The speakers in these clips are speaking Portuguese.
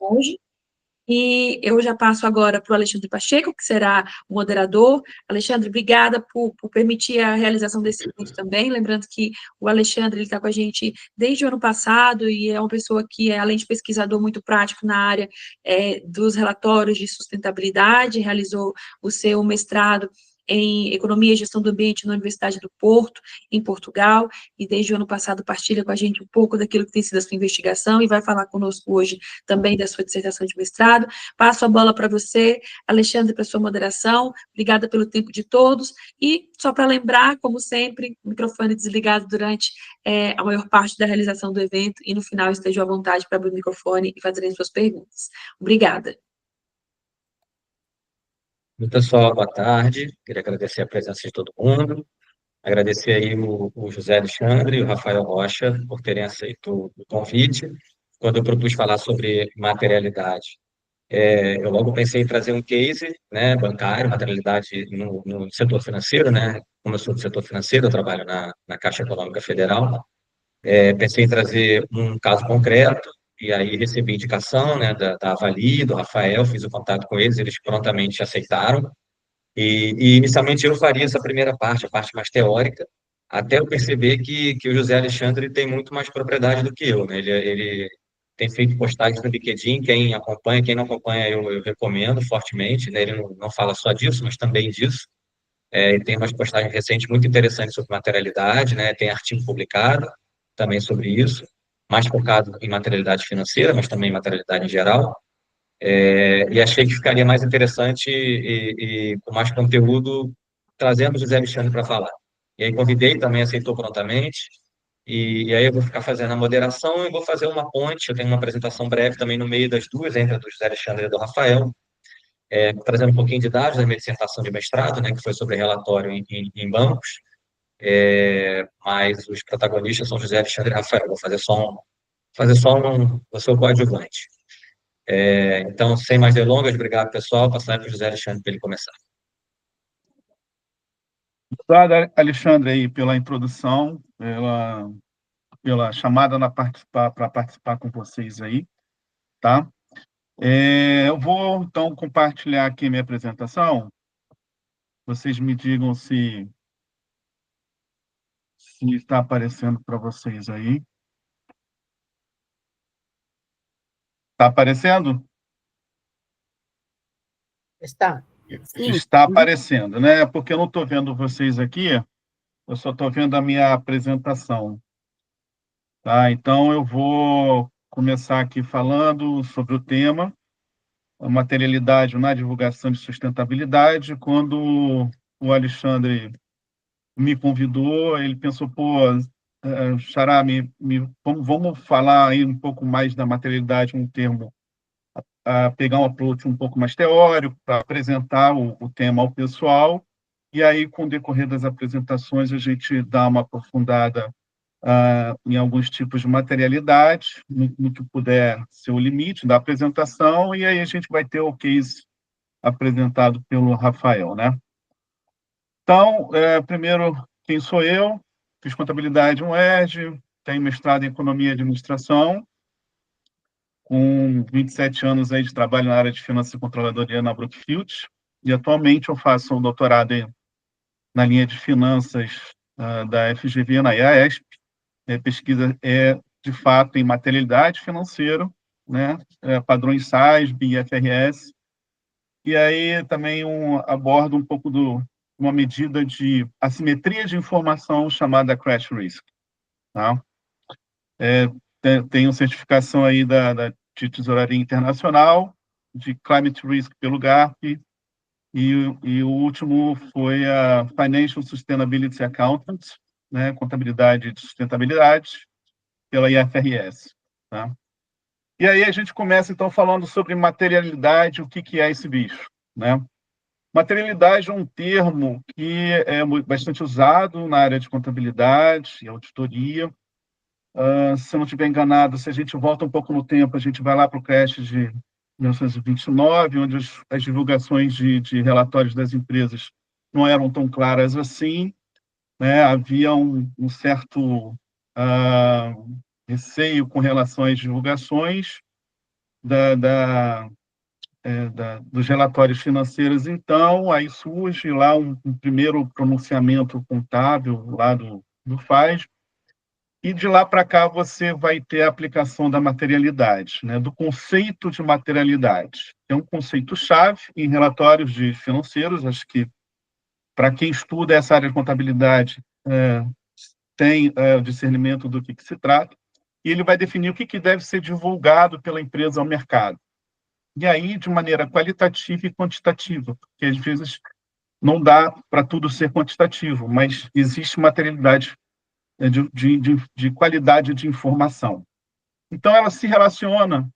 hoje. E eu já passo agora para o Alexandre Pacheco, que será o moderador. Alexandre, obrigada por permitir a realização desse evento também. Lembrando que o Alexandre está com a gente desde o ano passado e é uma pessoa que, além de pesquisador muito prático na área dos relatórios de sustentabilidade, realizou o seu mestrado em Economia e Gestão do Ambiente na Universidade do Porto, em Portugal, e desde o ano passado partilha com a gente um pouco daquilo que tem sido a sua investigação e vai falar conosco hoje também da sua dissertação de mestrado. Passo a bola para você, Alexandre, para sua moderação. Obrigada pelo tempo de todos. E só para lembrar, como sempre, o microfone desligado durante a maior parte da realização do evento e no final esteja à vontade para abrir o microfone e fazerem suas perguntas. Obrigada. Oi, pessoal, boa tarde. Queria agradecer a presença de todo mundo, agradecer aí o José Alexandre e o Rafael Rocha por terem aceito o convite. Quando eu propus falar sobre materialidade, eu logo pensei em trazer um case, né, bancário, materialidade no setor financeiro, né? Como eu sou do setor financeiro, eu trabalho na Caixa Econômica Federal. Pensei em trazer um caso concreto, e aí recebi indicação, né, da Avali, do Rafael, fiz o contato com eles prontamente aceitaram. E inicialmente eu faria essa primeira parte, a parte mais teórica, até eu perceber que o José Alexandre tem muito mais propriedade do que eu, né? Ele tem feito postagens no LinkedIn, quem acompanha, quem não acompanha, eu recomendo fortemente, né? Ele não fala só disso, mas também disso. Ele tem umas postagens recentes muito interessantes sobre materialidade, né? Tem artigo publicado também sobre isso, mais focado em materialidade financeira, mas também em materialidade em geral. E achei que ficaria mais interessante e com mais conteúdo trazendo o José Alexandre para falar. E aí convidei, também aceitou prontamente, e aí eu vou ficar fazendo a moderação e vou fazer uma ponte, eu tenho uma apresentação breve também no meio das duas, entre a do José Alexandre e a do Rafael, trazendo um pouquinho de dados da minha dissertação de mestrado, né, que foi sobre relatório em bancos, mas os protagonistas são José Alexandre e Rafael, vou vou ser o coadjuvante. Então, sem mais delongas, obrigado, pessoal. Passar para o José Alexandre para ele começar. Obrigado, Alexandre, aí, pela introdução, pela chamada para participar com vocês aí, tá? Eu vou, então, compartilhar aqui minha apresentação. Vocês me digam se está aparecendo para vocês aí. Está aparecendo? Está. Sim. Está aparecendo, né? Porque eu não estou vendo vocês aqui, eu só estou vendo a minha apresentação. Tá? Então, eu vou começar aqui falando sobre o tema, a materialidade na divulgação de sustentabilidade. Quando o Alexandre me convidou, ele pensou, pô, Xará, vamos falar aí um pouco mais da materialidade, um termo, pegar um approach um pouco mais teórico, para apresentar o tema ao pessoal, e aí, com o decorrer das apresentações, a gente dá uma aprofundada em alguns tipos de materialidade, no que puder ser o limite da apresentação, e aí a gente vai ter o case apresentado pelo Rafael, né? Então, primeiro, quem sou eu? Fiz contabilidade no UERJ, tenho mestrado em economia e administração, com 27 anos aí de trabalho na área de finanças e controladoria na Brookfield, e atualmente eu faço um doutorado na linha de finanças da FGV, na IASP. Pesquisa de fato, em materialidade financeira, né? Padrões SASB e IFRS, e aí também abordo um pouco uma medida de assimetria de informação chamada crash risk. Tá? Tenho certificação aí de tesouraria internacional, de climate risk pelo GARP, e o último foi a Financial Sustainability Accountant, né? Contabilidade de sustentabilidade, pela IFRS. Tá? E aí a gente começa, então, falando sobre materialidade, o que é esse bicho, né? Materialidade é um termo que é bastante usado na área de contabilidade e auditoria. Se eu não estiver enganado, se a gente volta um pouco no tempo, a gente vai lá para o crash de 1929, onde as divulgações de relatórios das empresas não eram tão claras assim, né? Havia um certo receio com relação às divulgações, dos relatórios financeiros. Então, aí surge lá um primeiro pronunciamento contábil lá do FAS, e de lá para cá você vai ter a aplicação da materialidade, né, do conceito de materialidade. É um conceito-chave em relatórios de financeiros, acho que para quem estuda essa área de contabilidade tem o discernimento do que se trata, e ele vai definir o que deve ser divulgado pela empresa ao mercado. E aí, de maneira qualitativa e quantitativa, porque às vezes não dá para tudo ser quantitativo, mas existe materialidade de qualidade de informação. Então, ela se relaciona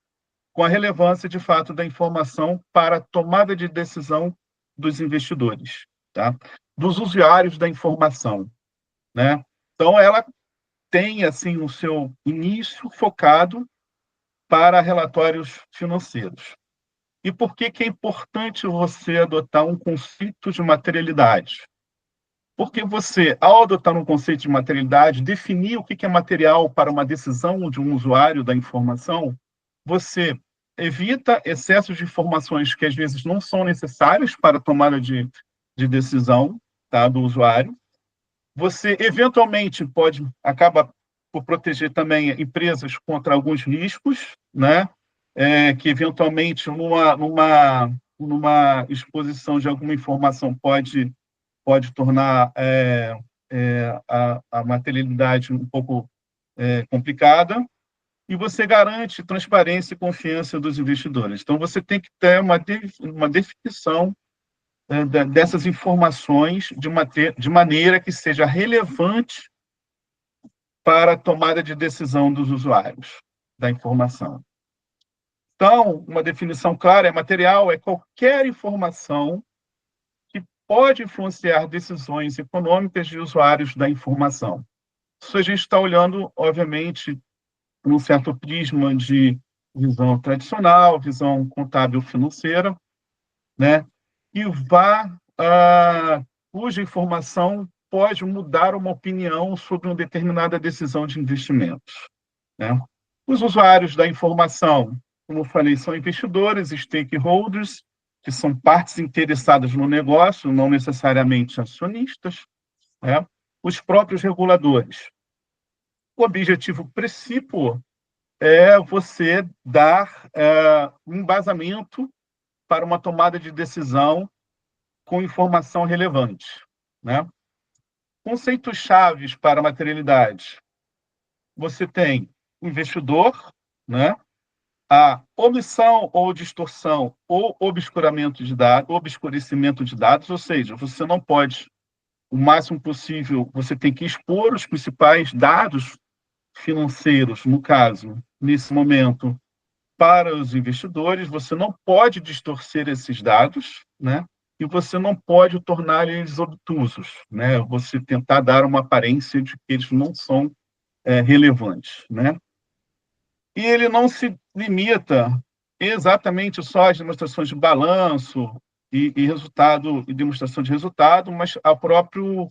com a relevância, de fato, da informação para a tomada de decisão dos investidores, tá? Dos usuários da informação, né? Então, ela tem assim o seu início focado para relatórios financeiros. E por que é importante você adotar um conceito de materialidade? Porque você, ao adotar um conceito de materialidade, definir o que é material para uma decisão de um usuário da informação, você evita excessos de informações que às vezes não são necessárias para a tomada de decisão, tá, do usuário. Você, eventualmente, acaba por proteger também empresas contra alguns riscos, né? Que, eventualmente, numa exposição de alguma informação pode tornar a materialidade um pouco complicada, e você garante transparência e confiança dos investidores. Então, você tem que ter uma definição dessas informações de maneira que seja relevante para a tomada de decisão dos usuários da informação. Então, uma definição clara material é qualquer informação que pode influenciar decisões econômicas de usuários da informação. Isso a gente está olhando, obviamente, num certo prisma de visão tradicional, visão contábil financeira, né? E cuja informação pode mudar uma opinião sobre uma determinada decisão de investimentos, né? Os usuários da informação, como eu falei, são investidores, stakeholders, que são partes interessadas no negócio, não necessariamente acionistas, né? Os próprios reguladores. O objetivo principal é você dar um embasamento para uma tomada de decisão com informação relevante, né? Conceitos chaves para a materialidade. Você tem o investidor, né? A omissão ou distorção ou obscurecimento de dados, ou seja, você não pode, o máximo possível, você tem que expor os principais dados financeiros, no caso, nesse momento, para os investidores, você não pode distorcer esses dados, né? E você não pode tornar eles obtusos, né? Você tentar dar uma aparência de que eles não são relevantes, né? E ele não se limita exatamente só às demonstrações de balanço e resultado e demonstração de resultado, mas o próprio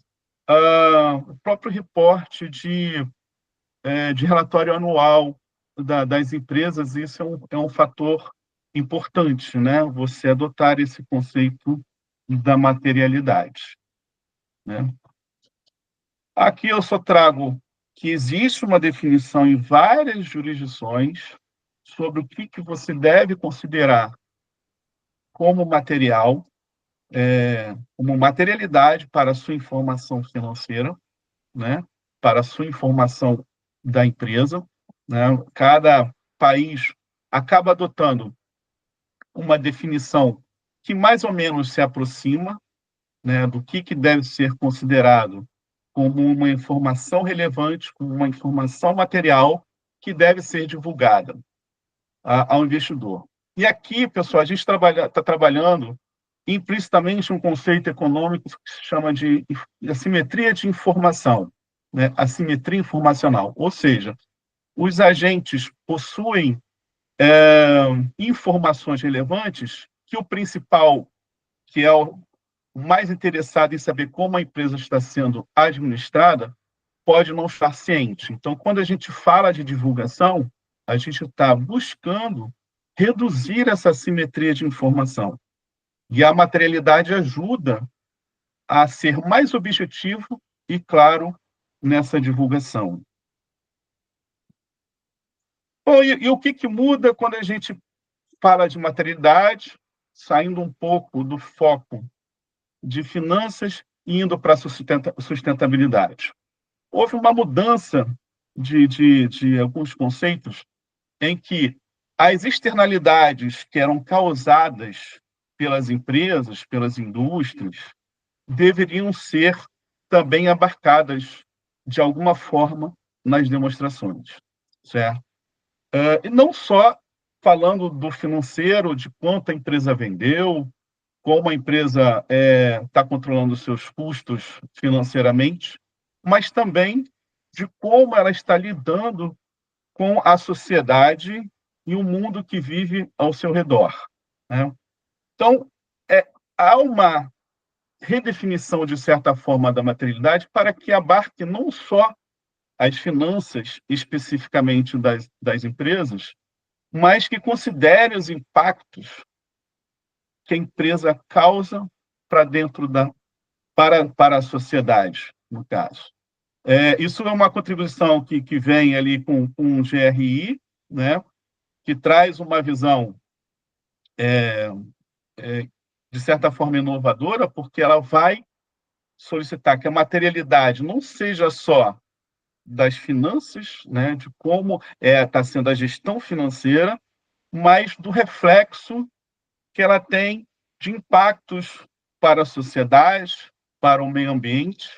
reporte de relatório anual das empresas. Isso é um fator importante, né? Você adotar esse conceito da materialidade, né? Aqui eu só trago que existe uma definição em várias jurisdições sobre o que você deve considerar como material, como materialidade para a sua informação financeira, né? Para a sua informação da empresa, né? Cada país acaba adotando uma definição que mais ou menos se aproxima, né, do que deve ser considerado como uma informação relevante, como uma informação material que deve ser divulgada ao investidor. E aqui, pessoal, a gente está trabalhando implicitamente um conceito econômico que se chama de assimetria de informação, né? Assimetria informacional, ou seja, os agentes possuem informações relevantes que o principal, que é o mais interessado em saber como a empresa está sendo administrada, pode não estar ciente. Então, quando a gente fala de divulgação, a gente está buscando reduzir essa assimetria de informação. E a materialidade ajuda a ser mais objetivo e claro nessa divulgação. Bom, e o que muda quando a gente fala de materialidade, saindo um pouco do foco de finanças e indo para a sustentabilidade? Houve uma mudança de alguns conceitos em que as externalidades que eram causadas pelas empresas, pelas indústrias, deveriam ser também abarcadas de alguma forma nas demonstrações, certo? E não só falando do financeiro, de quanto a empresa vendeu, como a empresa está controlando os seus custos financeiramente, mas também de como ela está lidando com a sociedade e o mundo que vive ao seu redor, né? Então, há uma redefinição, de certa forma, da materialidade para que abarque não só as finanças, especificamente das empresas, mas que considere os impactos que a empresa causa para dentro para a sociedade, no caso. Isso é uma contribuição que vem ali com o GRI, né, que traz uma visão, de certa forma, inovadora, porque ela vai solicitar que a materialidade não seja só das finanças, né, de como está sendo a gestão financeira, mas do reflexo que ela tem de impactos para a sociedade, para o meio ambiente,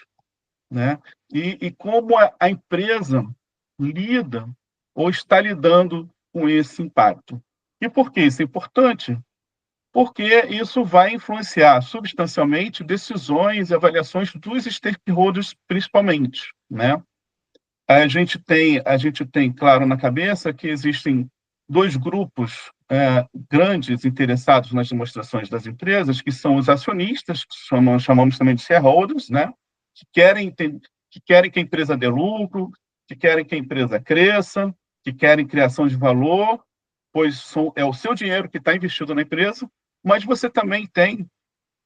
né, e como a empresa lida ou está lidando com esse impacto. E por que isso é importante? Porque isso vai influenciar substancialmente decisões e avaliações dos stakeholders, principalmente, né? A gente tem claro na cabeça que existem dois grupos grandes interessados nas demonstrações das empresas, que são os acionistas, que chamamos também de shareholders, né? que querem que a empresa dê lucro, que querem que a empresa cresça, que querem criação de valor, pois é o seu dinheiro que está investido na empresa, mas você também tem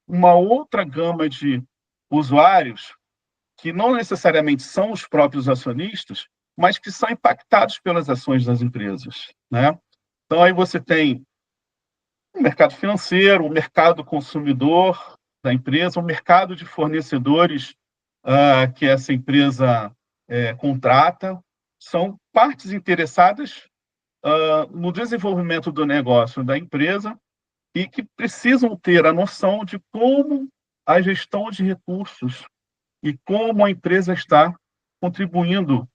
uma outra gama de usuários que não necessariamente são os próprios acionistas, mas que são impactados pelas ações das empresas, né? Então, aí você tem o mercado financeiro, o mercado consumidor da empresa, o mercado de fornecedores que essa empresa contrata, são partes interessadas no desenvolvimento do negócio da empresa e que precisam ter a noção de como a gestão de recursos e como a empresa está contribuindo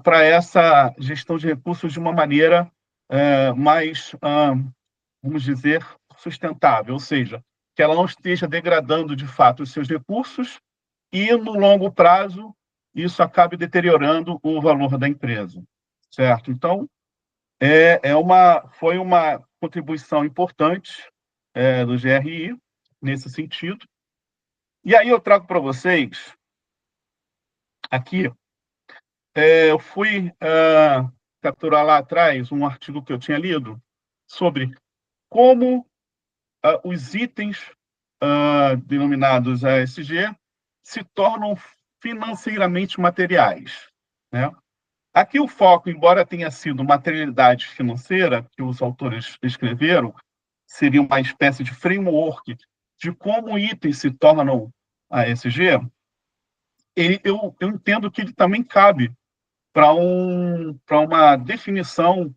para essa gestão de recursos de uma maneira mais, vamos dizer, sustentável, ou seja, que ela não esteja degradando de fato os seus recursos e, no longo prazo, isso acabe deteriorando o valor da empresa, certo? Então, foi uma contribuição importante do GRI nesse sentido. E aí eu trago para vocês aqui, eu fui capturar lá atrás um artigo que eu tinha lido sobre como os itens denominados ESG se tornam financeiramente materiais, né? Aqui o foco, embora tenha sido materialidade financeira, que os autores escreveram, seria uma espécie de framework de como itens se tornam ESG, eu entendo que ele também cabe para uma definição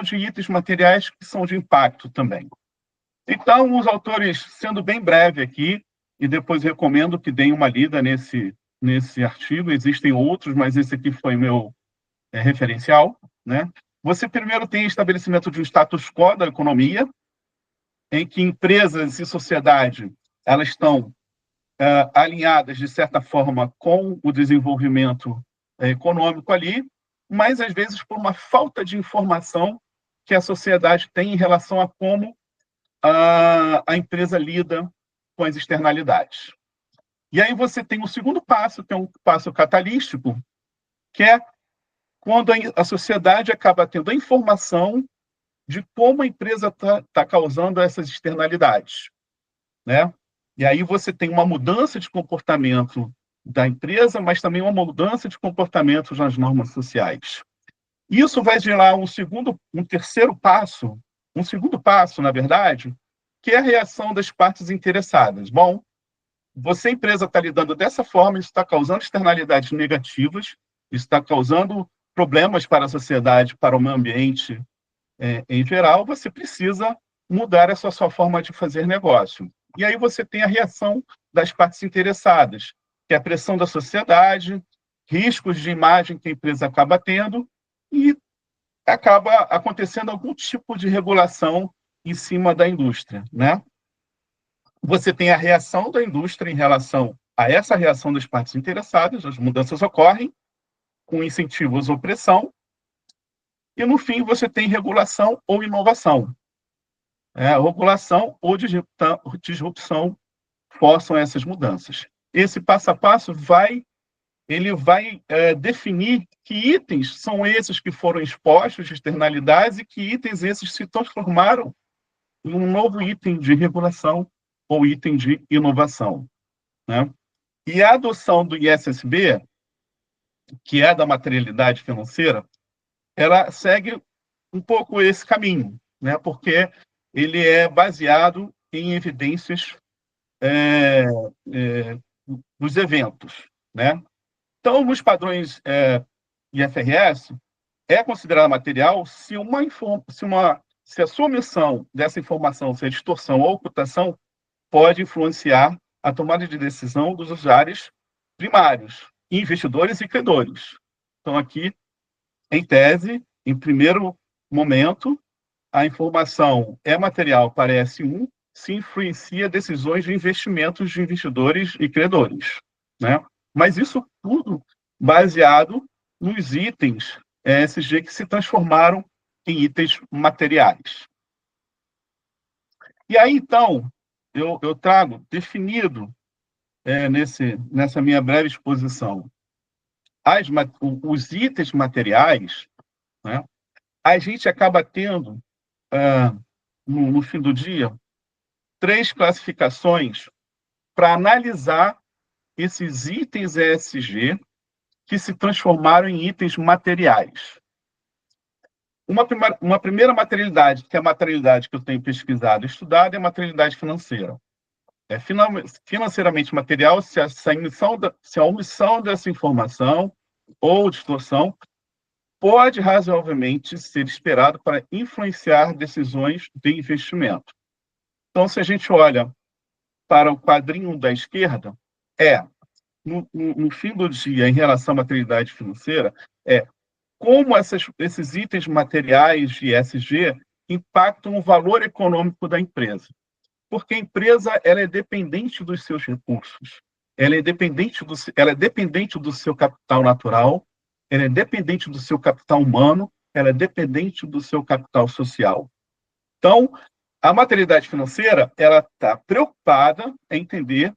de itens materiais que são de impacto também. Então, os autores, sendo bem breve aqui, e depois recomendo que deem uma lida nesse artigo, existem outros, mas esse aqui foi meu referencial, né? Você primeiro tem estabelecimento de um status quo da economia, em que empresas e sociedade elas estão alinhadas, de certa forma, com o desenvolvimento econômico ali, mas, às vezes, por uma falta de informação que a sociedade tem em relação a como a empresa lida com as externalidades. E aí você tem o segundo passo, que é um passo catalístico, que é quando a sociedade acaba tendo a informação de como a empresa está causando essas externalidades, né? E aí você tem uma mudança de comportamento da empresa, mas também uma mudança de comportamento nas normas sociais. Isso vai gerar um segundo passo, na verdade, que é a reação das partes interessadas. Bom, você, empresa, está lidando dessa forma, isso está causando externalidades negativas, isso está causando problemas para a sociedade, para o meio ambiente em geral, você precisa mudar essa sua forma de fazer negócio. E aí você tem a reação das partes interessadas, que é a pressão da sociedade, riscos de imagem que a empresa acaba tendo, e acaba acontecendo algum tipo de regulação em cima da indústria, né? Você tem a reação da indústria em relação a essa reação das partes interessadas, as mudanças ocorrem com incentivos ou pressão, e, no fim, você tem regulação ou inovação. Regulação ou disrupção forçam essas mudanças. Esse passo a passo vai definir que itens são esses que foram expostos de externalidades e que itens esses se transformaram em um novo item de regulação ou item de inovação, né? E a adoção do ISSB, que é da materialidade financeira, ela segue um pouco esse caminho, né? Porque ele é baseado em evidências dos eventos, né? Então, nos padrões IFRS, é considerado material se a sua omissão dessa informação, se a distorção ou ocultação, pode influenciar a tomada de decisão dos usuários primários, investidores e credores. Então, aqui, em tese, em primeiro momento, a informação é material para S1 se influencia decisões de investimentos de investidores e credores, né? Mas isso tudo baseado nos itens ESG que se transformaram em itens materiais. E aí, então, eu trago definido nessa minha breve exposição os itens materiais, né? A gente acaba tendo, no fim do dia, 3 classificações para analisar esses itens ESG que se transformaram em itens materiais. Uma primeira materialidade, que é a materialidade que eu tenho pesquisado e estudado, é a materialidade financeira. Financeiramente material se a omissão dessa informação ou distorção pode razoavelmente ser esperado para influenciar decisões de investimento. Então, se a gente olha para o quadrinho da esquerda, no fim do dia, em relação à materialidade financeira, como esses itens materiais de ESG impactam o valor econômico da empresa. Porque a empresa ela é dependente dos seus recursos, ela é dependente do seu capital natural, ela é dependente do seu capital humano, ela é dependente do seu capital social. Então, a materialidade financeira ela está preocupada em entender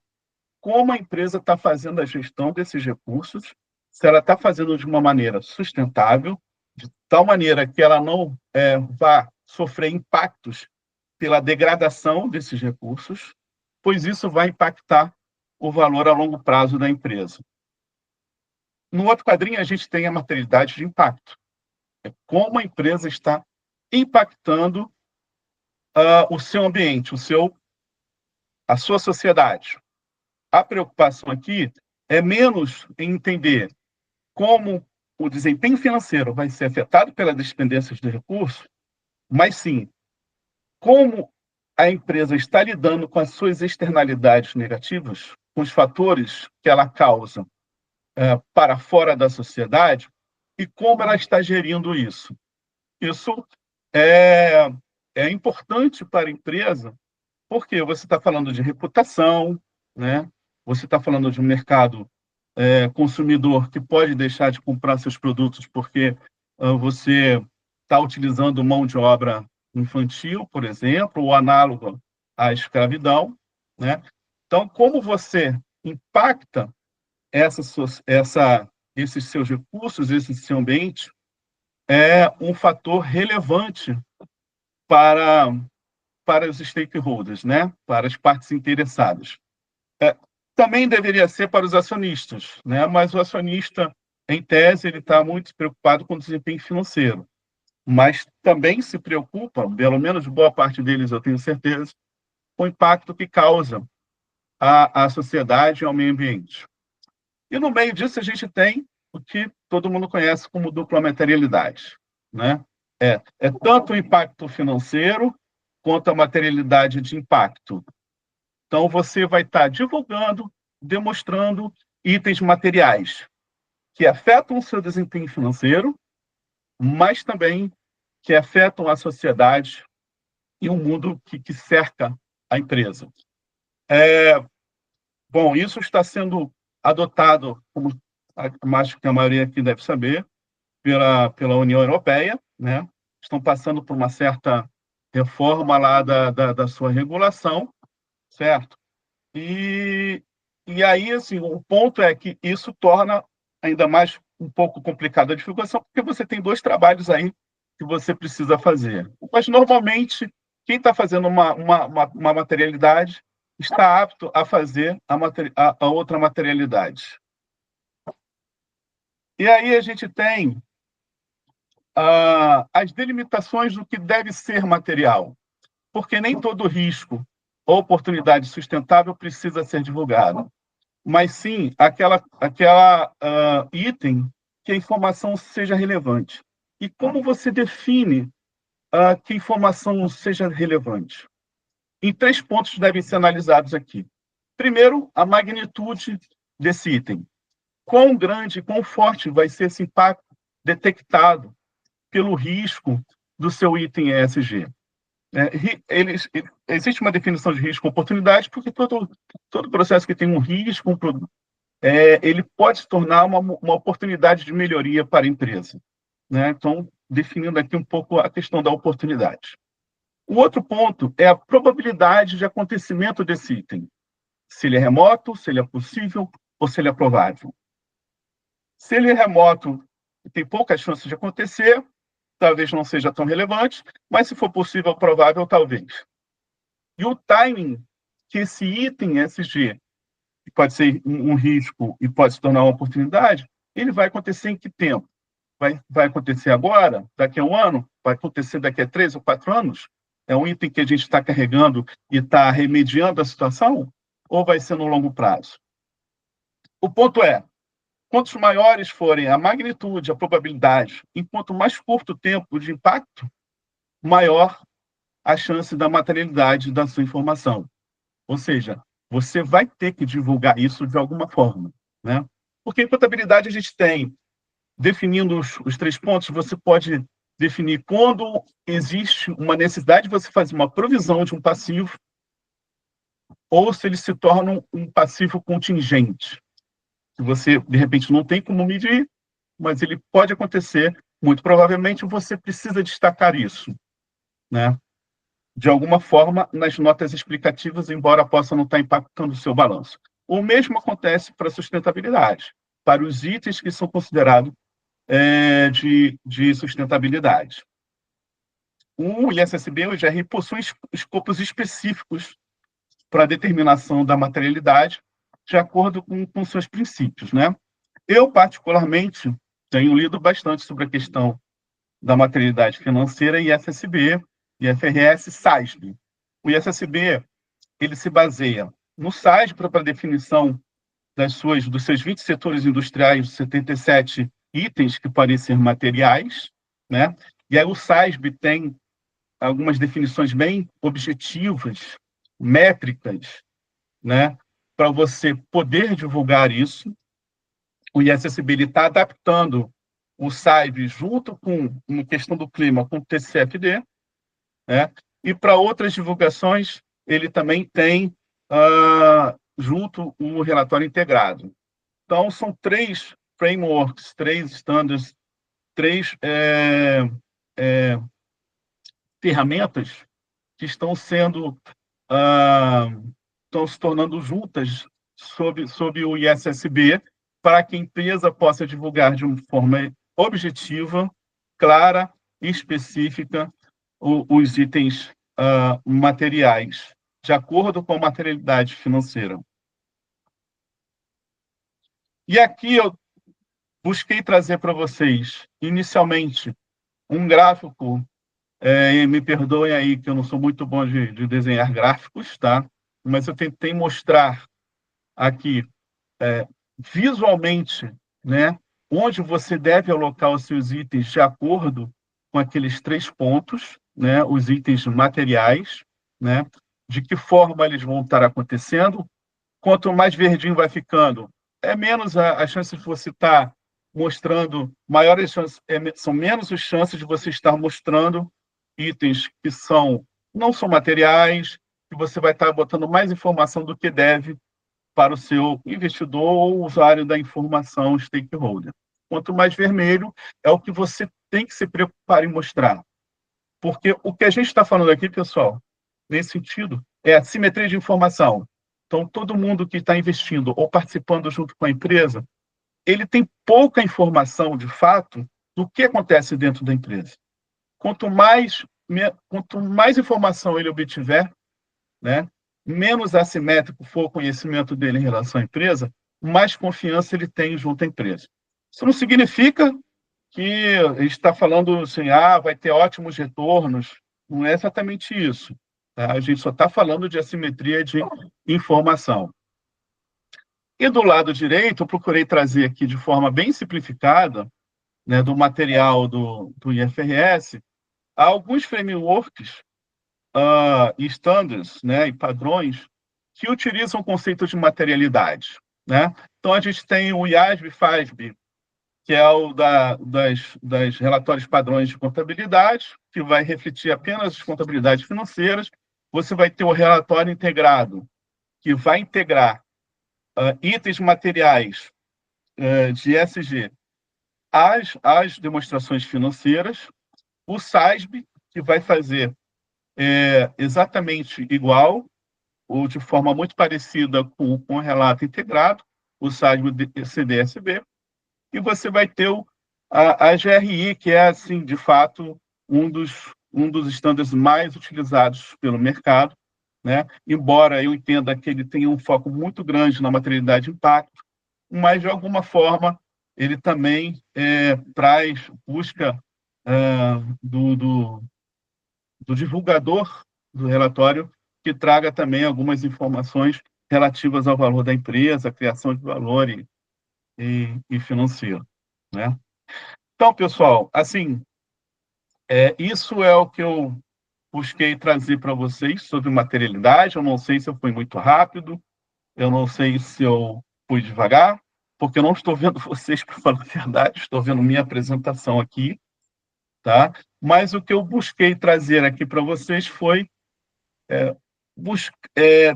como a empresa está fazendo a gestão desses recursos, se ela está fazendo de uma maneira sustentável, de tal maneira que ela não vá sofrer impactos pela degradação desses recursos, pois isso vai impactar o valor a longo prazo da empresa. No outro quadrinho, a gente tem a materialidade de impacto. É como a empresa está impactando o seu ambiente, a sua sociedade. A preocupação aqui é menos em entender como o desempenho financeiro vai ser afetado pelas dependências de recursos, mas sim como a empresa está lidando com as suas externalidades negativas, com os fatores que ela causa para fora da sociedade e como ela está gerindo isso. Isso é importante para a empresa, porque você está falando de reputação, né? Você está falando de um mercado consumidor que pode deixar de comprar seus produtos porque você está utilizando mão de obra infantil, por exemplo, ou análoga à escravidão, né? Então, como você impacta esses seus recursos, esse seu ambiente, é um fator relevante para, para os stakeholders, né? Para as partes interessadas. Também deveria ser para os acionistas, né? Mas o acionista, em tese, ele está muito preocupado com o desempenho financeiro, mas também se preocupa, pelo menos boa parte deles, eu tenho certeza, com o impacto que causa à sociedade e ao meio ambiente. E no meio disso a gente tem o que todo mundo conhece como dupla materialidade, né? É tanto o impacto financeiro quanto a materialidade de impacto. Então, você vai estar divulgando, demonstrando itens materiais que afetam o seu desempenho financeiro, mas também que afetam a sociedade e o mundo que cerca a empresa. Bom, isso está sendo adotado, como acho que a maioria aqui deve saber, pela União Europeia, né? Estão passando por uma certa reforma lá da sua regulação, certo? E aí, assim, o ponto é que isso torna ainda mais um pouco complicada a divulgação, porque você tem dois trabalhos aí que você precisa fazer. Mas, normalmente, quem está fazendo uma materialidade está apto a fazer a outra materialidade. E aí a gente tem as delimitações do que deve ser material, porque nem todo risco ou oportunidade sustentável precisa ser divulgado, mas sim aquela item que a informação seja relevante. E como você define que informação seja relevante? Em 3 pontos devem ser analisados aqui. Primeiro, a magnitude desse item. Quão grande, quão forte vai ser esse impacto detectado pelo risco do seu item ESG? Existe uma definição de risco e oportunidade, porque todo processo que tem um risco, ele pode se tornar uma oportunidade de melhoria para a empresa, né? Então, definindo aqui um pouco a questão da oportunidade. O outro ponto é a probabilidade de acontecimento desse item. Se ele é remoto, se ele é possível ou se ele é provável. Se ele é remoto e tem poucas chances de acontecer, talvez não seja tão relevante, mas se for possível ou provável, talvez. E o timing que esse item ESG, que pode ser um risco e pode se tornar uma oportunidade, ele vai acontecer em que tempo? Vai acontecer agora? Daqui a um ano? Vai acontecer daqui a 3 ou 4 anos? É um item que a gente está carregando e está remediando a situação? Ou vai ser no longo prazo? O ponto é, quanto maiores forem a magnitude, a probabilidade, em quanto mais curto o tempo de impacto, maior a chance da materialidade da sua informação. Ou seja, você vai ter que divulgar isso de alguma forma, né? Porque em contabilidade a gente tem, definindo os 3 pontos, você pode definir quando existe uma necessidade de você fazer uma provisão de um passivo ou se ele se torna um passivo contingente, que você, de repente, não tem como medir, mas ele pode acontecer, muito provavelmente você precisa destacar isso, né? De alguma forma, nas notas explicativas, embora possa não estar impactando o seu balanço. O mesmo acontece para a sustentabilidade, para os itens que são considerados de sustentabilidade. O ISSB e o IGR possuem escopos específicos para a determinação da materialidade, de acordo com seus princípios, né? Eu, particularmente, tenho lido bastante sobre a questão da materialidade financeira e ISSB, IFRS, SASB. O ISSB, ele se baseia no SASB para a definição dos seus 20 setores industriais, 77 itens que podem ser materiais, né? E aí o SASB tem algumas definições bem objetivas, métricas, né? Para você poder divulgar isso. O ISSB está adaptando o SAIB junto com a questão do clima, com o TCFD, né? E para outras divulgações, ele também tem junto o relatório integrado. Então, são 3 frameworks, 3 standards, 3 ferramentas que estão se tornando juntas sob o ISSB, para que a empresa possa divulgar de uma forma objetiva, clara e específica os itens materiais, de acordo com a materialidade financeira. E aqui eu busquei trazer para vocês, inicialmente, um gráfico, e me perdoem aí que eu não sou muito bom de desenhar gráficos, tá? Mas eu tentei mostrar aqui, visualmente, né, onde você deve alocar os seus itens de acordo com aqueles 3 pontos, né, os itens materiais, né, de que forma eles vão estar acontecendo. Quanto mais verdinho vai ficando, é menos a chance de você estar mostrando, maiores chances, são menos as chances de você estar mostrando itens que não são materiais, que você vai estar botando mais informação do que deve para o seu investidor ou usuário da informação stakeholder. Quanto mais vermelho, é o que você tem que se preocupar em mostrar. Porque o que a gente está falando aqui, pessoal, nesse sentido, é a simetria de informação. Então, todo mundo que está investindo ou participando junto com a empresa, ele tem pouca informação, de fato, do que acontece dentro da empresa. Quanto mais informação ele obtiver, né, menos assimétrico for o conhecimento dele em relação à empresa, mais confiança ele tem junto à empresa. Isso não significa que a gente está falando assim, vai ter ótimos retornos. Não é exatamente isso. Tá? A gente só está falando de assimetria de informação. E do lado direito, eu procurei trazer aqui de forma bem simplificada, né, do material do IFRS, alguns frameworks e standards, né, e padrões que utilizam o conceito de materialidade. Né? Então, a gente tem o IASB-FASB, que é o das relatórios padrões de contabilidade, que vai refletir apenas as contabilidades financeiras. Você vai ter o relatório integrado, que vai integrar itens materiais de ESG às demonstrações financeiras. O SASB, que vai fazer exatamente igual, ou de forma muito parecida com o relato integrado, o SASB-CDSB. E você vai ter a GRI, que é, assim, de fato, um dos estándares mais utilizados pelo mercado, né? Embora eu entenda que ele tenha um foco muito grande na materialidade e impacto, mas, de alguma forma, ele também busca do divulgador do relatório que traga também algumas informações relativas ao valor da empresa, criação de valor e financeiro. Né? Então, pessoal, assim, isso é o que eu busquei trazer para vocês sobre materialidade. Eu não sei se eu fui muito rápido, eu não sei se eu fui devagar, porque eu não estou vendo vocês, para falar a verdade, estou vendo minha apresentação aqui, tá? Mas o que eu busquei trazer aqui para vocês foi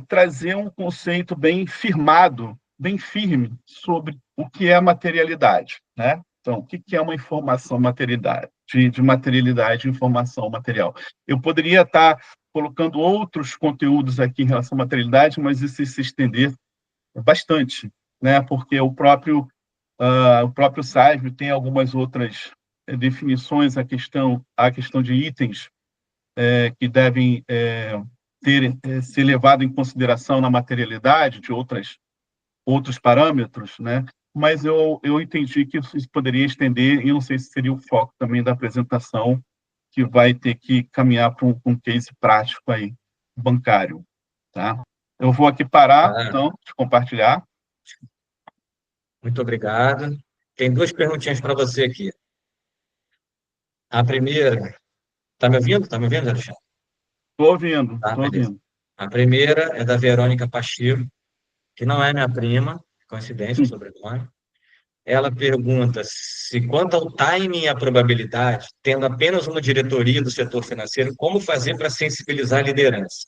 trazer um conceito bem firmado, bem firme, sobre o que é materialidade, né? Então, o que é uma informação materialidade, de materialidade e informação material? Eu poderia estar colocando outros conteúdos aqui em relação à materialidade, mas isso se estender bastante, né? Porque o próprio SASB tem algumas outras definições, a questão de itens que devem ser levado em consideração na materialidade de outros parâmetros, né? Mas eu entendi que isso poderia estender, e não sei se seria o foco também da apresentação, que vai ter que caminhar para um case prático aí, bancário. Tá? Eu vou aqui parar, então, de compartilhar. Muito obrigado. Tem 2 perguntinhas para você aqui. A primeira... Está me ouvindo? Está me ouvindo, Alexandre? Estou ouvindo, Tá, estou beleza. ouvindo. A primeira é da Verônica Pacheco, que não é minha prima, coincidência o sobrenome. Ela pergunta se, quanto ao timing e à probabilidade, tendo apenas uma diretoria do setor financeiro, como fazer para sensibilizar a liderança?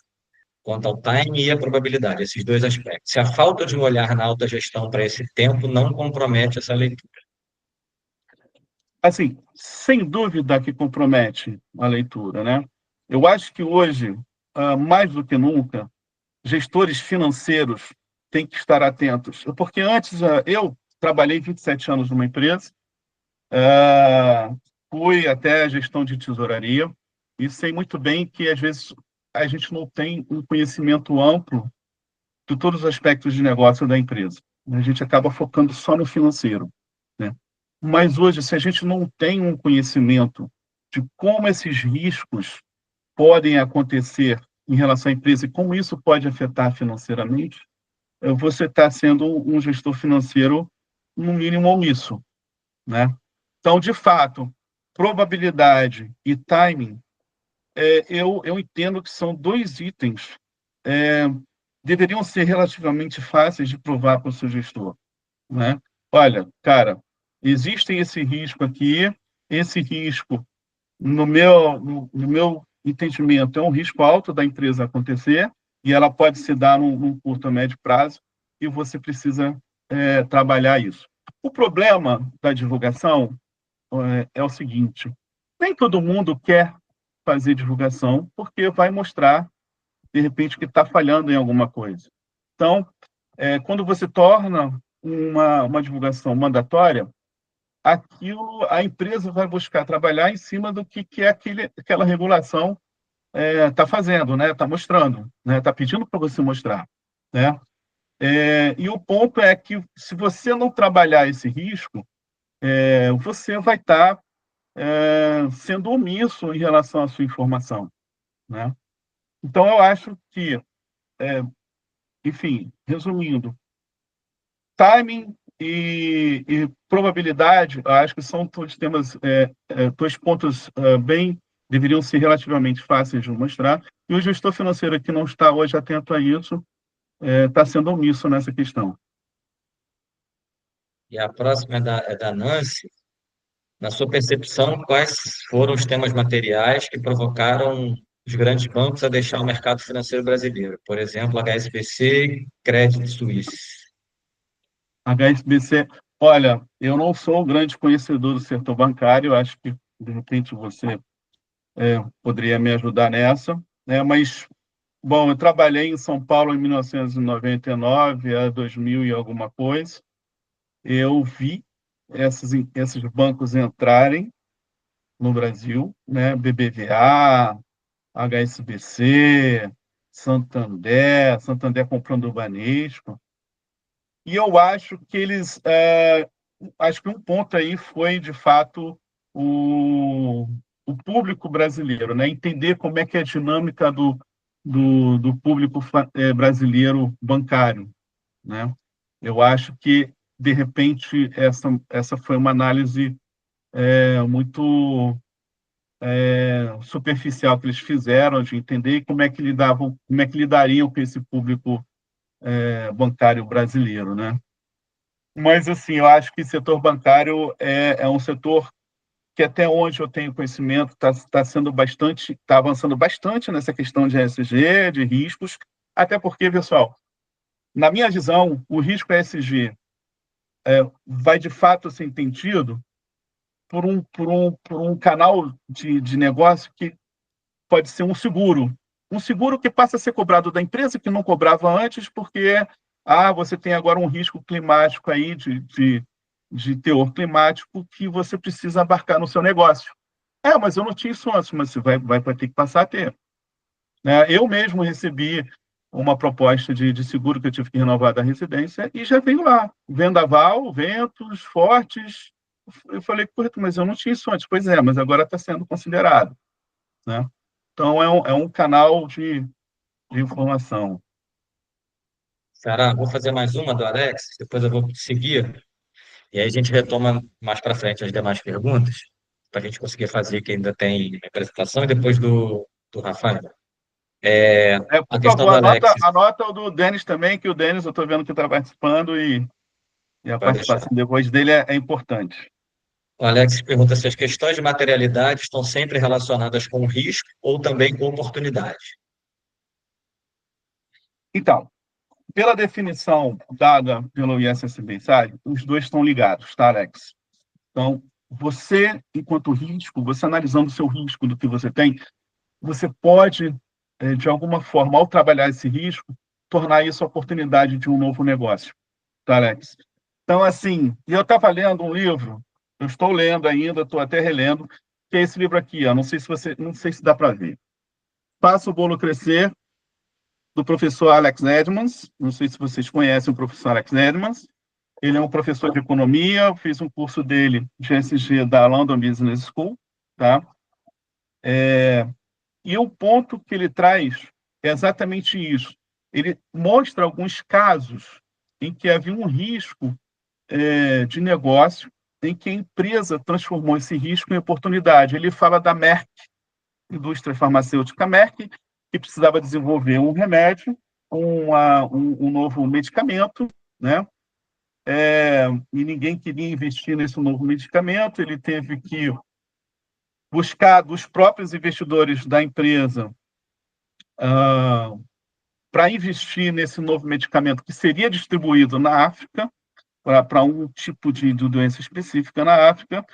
Quanto ao timing e à probabilidade, esses 2 aspectos. Se a falta de um olhar na alta gestão para esse tempo não compromete essa leitura. Assim, sem dúvida que compromete a leitura, né? Eu acho que hoje, mais do que nunca, gestores financeiros têm que estar atentos. Porque antes, eu trabalhei 27 anos numa empresa, fui até gestão de tesouraria e sei muito bem que, às vezes, a gente não tem um conhecimento amplo de todos os aspectos de negócio da empresa. A gente acaba focando só no financeiro, né? Mas hoje, se a gente não tem um conhecimento de como esses riscos podem acontecer em relação à empresa e como isso pode afetar financeiramente, você está sendo um gestor financeiro, no mínimo, omisso, né? Então, de fato, probabilidade e timing, eu entendo que são dois itens deveriam ser relativamente fáceis de provar para o seu gestor, né? Olha, cara, existe esse risco aqui, esse risco, no meu entendimento, é um risco alto da empresa acontecer e ela pode se dar num curto a médio prazo e você precisa trabalhar isso. O problema da divulgação é o seguinte: nem todo mundo quer fazer divulgação porque vai mostrar, de repente, que está falhando em alguma coisa. Então, quando você torna uma divulgação mandatória, a empresa vai buscar trabalhar em cima do que aquela regulação está fazendo, né? Está mostrando, né? Está pedindo para você mostrar, né? E o ponto é que, se você não trabalhar esse risco, você vai estar sendo omisso em relação à sua informação, né? Então, eu acho que, enfim, resumindo, timing e probabilidade, eu acho que são dois temas, dois pontos deveriam ser relativamente fáceis de mostrar, e o gestor financeiro que não está hoje atento a isso está sendo omisso nessa questão. E a próxima é da Nancy. Na sua percepção, quais foram os temas materiais que provocaram os grandes bancos a deixar o mercado financeiro brasileiro? Por exemplo, HSBC e Credit Suisse. HSBC, olha, eu não sou um grande conhecedor do setor bancário, acho que, de repente, você poderia me ajudar nessa, né? Mas, bom, eu trabalhei em São Paulo em 1999 a 2000 e alguma coisa. Eu vi esses bancos entrarem no Brasil, né? BBVA, HSBC, Santander comprando o Banesco. E eu acho que acho que um ponto aí foi, de fato, o público brasileiro, né? Entender como é que é a dinâmica do público brasileiro bancário, né? Eu acho que, de repente, essa foi uma análise muito superficial que eles fizeram, de entender como é que lidariam com esse público bancário brasileiro, né? Mas, assim, eu acho que o setor bancário é um setor que, até onde eu tenho conhecimento, está avançando bastante nessa questão de ESG, de riscos, até porque, pessoal, na minha visão, o risco ESG vai, de fato, ser entendido por um canal de negócio que pode ser um seguro que passa a ser cobrado da empresa, que não cobrava antes, porque você tem agora um risco climático aí de teor climático que você precisa abarcar no seu negócio. Mas eu não tinha isso antes, mas você vai ter que passar a ter, né? Eu mesmo recebi uma proposta de seguro que eu tive que renovar da residência e já veio lá, vendaval, ventos fortes. Eu falei, correto, mas eu não tinha isso antes. Pois é, mas agora está sendo considerado, né? Então, é um canal de informação. Sarah, vou fazer mais uma do Alex, depois eu vou seguir, e aí a gente retoma mais para frente as demais perguntas, para a gente conseguir fazer, que ainda tem apresentação, e depois do Rafael. A Por questão favor, do Alex, anota o do Denis também, que o Denis eu estou vendo que está participando e a vai deixar. participação depois dele é importante. O Alex pergunta se as questões de materialidade estão sempre relacionadas com risco ou também com oportunidade. Então, pela definição dada pelo ISSB, sabe, os dois estão ligados, tá, Alex? Então, você, enquanto risco, você analisando o seu risco do que você tem, você pode, de alguma forma, ao trabalhar esse risco, tornar isso a oportunidade de um novo negócio, tá, Alex? Então, assim, eu estava lendo um livro Eu estou lendo ainda, estou até relendo, que é esse livro aqui, ó, não sei se dá para ver. Faça o Bolo Crescer, do professor Alex Edmans. Não sei se vocês conhecem o professor Alex Edmans. Ele é um professor de economia, eu fiz um curso dele de ESG da London Business School, tá? E o ponto que ele traz é exatamente isso. Ele mostra alguns casos em que havia um risco de negócio, em que a empresa transformou esse risco em oportunidade. Ele fala da Merck, indústria farmacêutica Merck, que precisava desenvolver um remédio, um novo medicamento, né? E ninguém queria investir nesse novo medicamento, ele teve que buscar dos próprios investidores da empresa para investir nesse novo medicamento que seria distribuído na África, para um tipo de doença específica na África,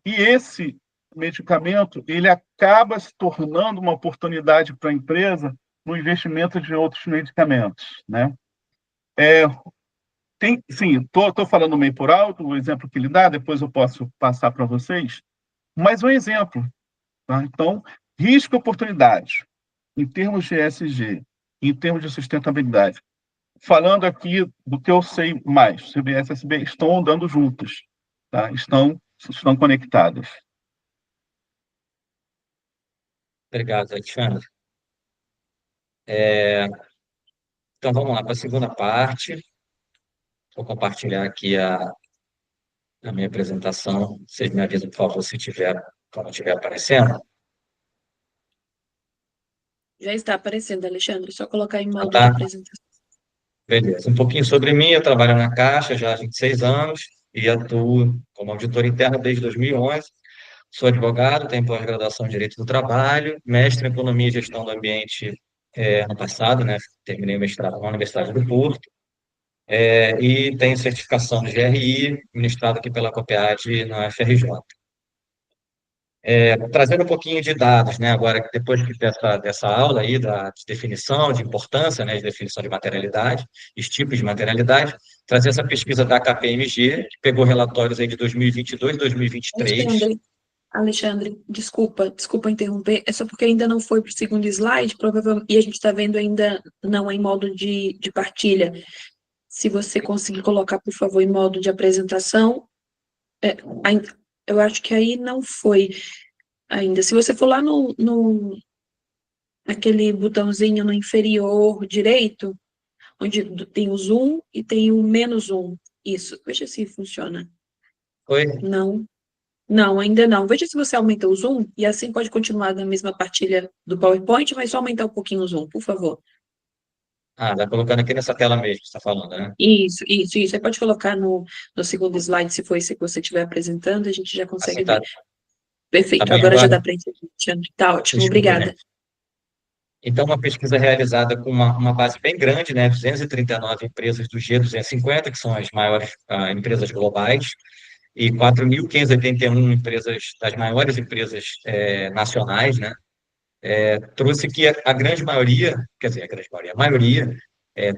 e esse medicamento ele acaba se tornando uma oportunidade para a empresa no investimento de outros medicamentos, né? Sim, estou falando meio por alto, o exemplo que ele dá, depois eu posso passar para vocês, mas um exemplo, tá? Então, risco e oportunidade, em termos de ESG, em termos de sustentabilidade. Falando aqui do que eu sei mais sobre SSB, estão andando juntos, tá? Estão conectadas. Obrigado, Alexandre. Então, vamos lá para a segunda parte. Vou compartilhar aqui a minha apresentação. Vocês me avisam, por favor, se tiver, quando estiver aparecendo. Já está aparecendo, Alexandre, só colocar em Ah, modo de tá? apresentação. Beleza. Um pouquinho sobre mim. Eu trabalho na Caixa já há 26 anos e atuo como auditor interno desde 2011. Sou advogado, tenho pós-graduação em Direito do Trabalho, mestre em Economia e Gestão do Ambiente ano passado, né? Terminei o mestrado na Universidade do Porto. E tenho certificação de GRI, ministrado aqui pela COPEAD na FRJ. Trazendo um pouquinho de dados, né? Agora, depois dessa aula aí de definição, de importância, né? De definição de materialidade, os tipos de materialidade, trazer essa pesquisa da KPMG, que pegou relatórios aí de 2022 e 2023. Alexandre, desculpa interromper, é só porque ainda não foi para o segundo slide, provavelmente, e a gente está vendo ainda não em modo de partilha. Se você conseguir colocar, por favor, em modo de apresentação, eu acho que aí não foi ainda. Se você for lá naquele botãozinho no inferior direito, onde tem o zoom e tem o menos zoom. Isso, veja se funciona. Oi? Não, ainda não. Veja se você aumenta o zoom, e assim pode continuar na mesma partilha do PowerPoint, mas só aumentar um pouquinho o zoom, por favor. Vai colocando aqui nessa tela mesmo que você está falando, né? Isso. Aí pode colocar no segundo slide, se for esse que você estiver apresentando, a gente já consegue Assim tá, ver. Perfeito, bem agora já agora? dá para entender. Tá ótimo, Desculpa, obrigada. gente. Então, uma pesquisa realizada com uma base bem grande, né? 239 empresas do G250, que são as maiores empresas globais, e 4.581 empresas, das maiores empresas nacionais, né? Trouxe que a grande maioria, quer dizer, a maioria,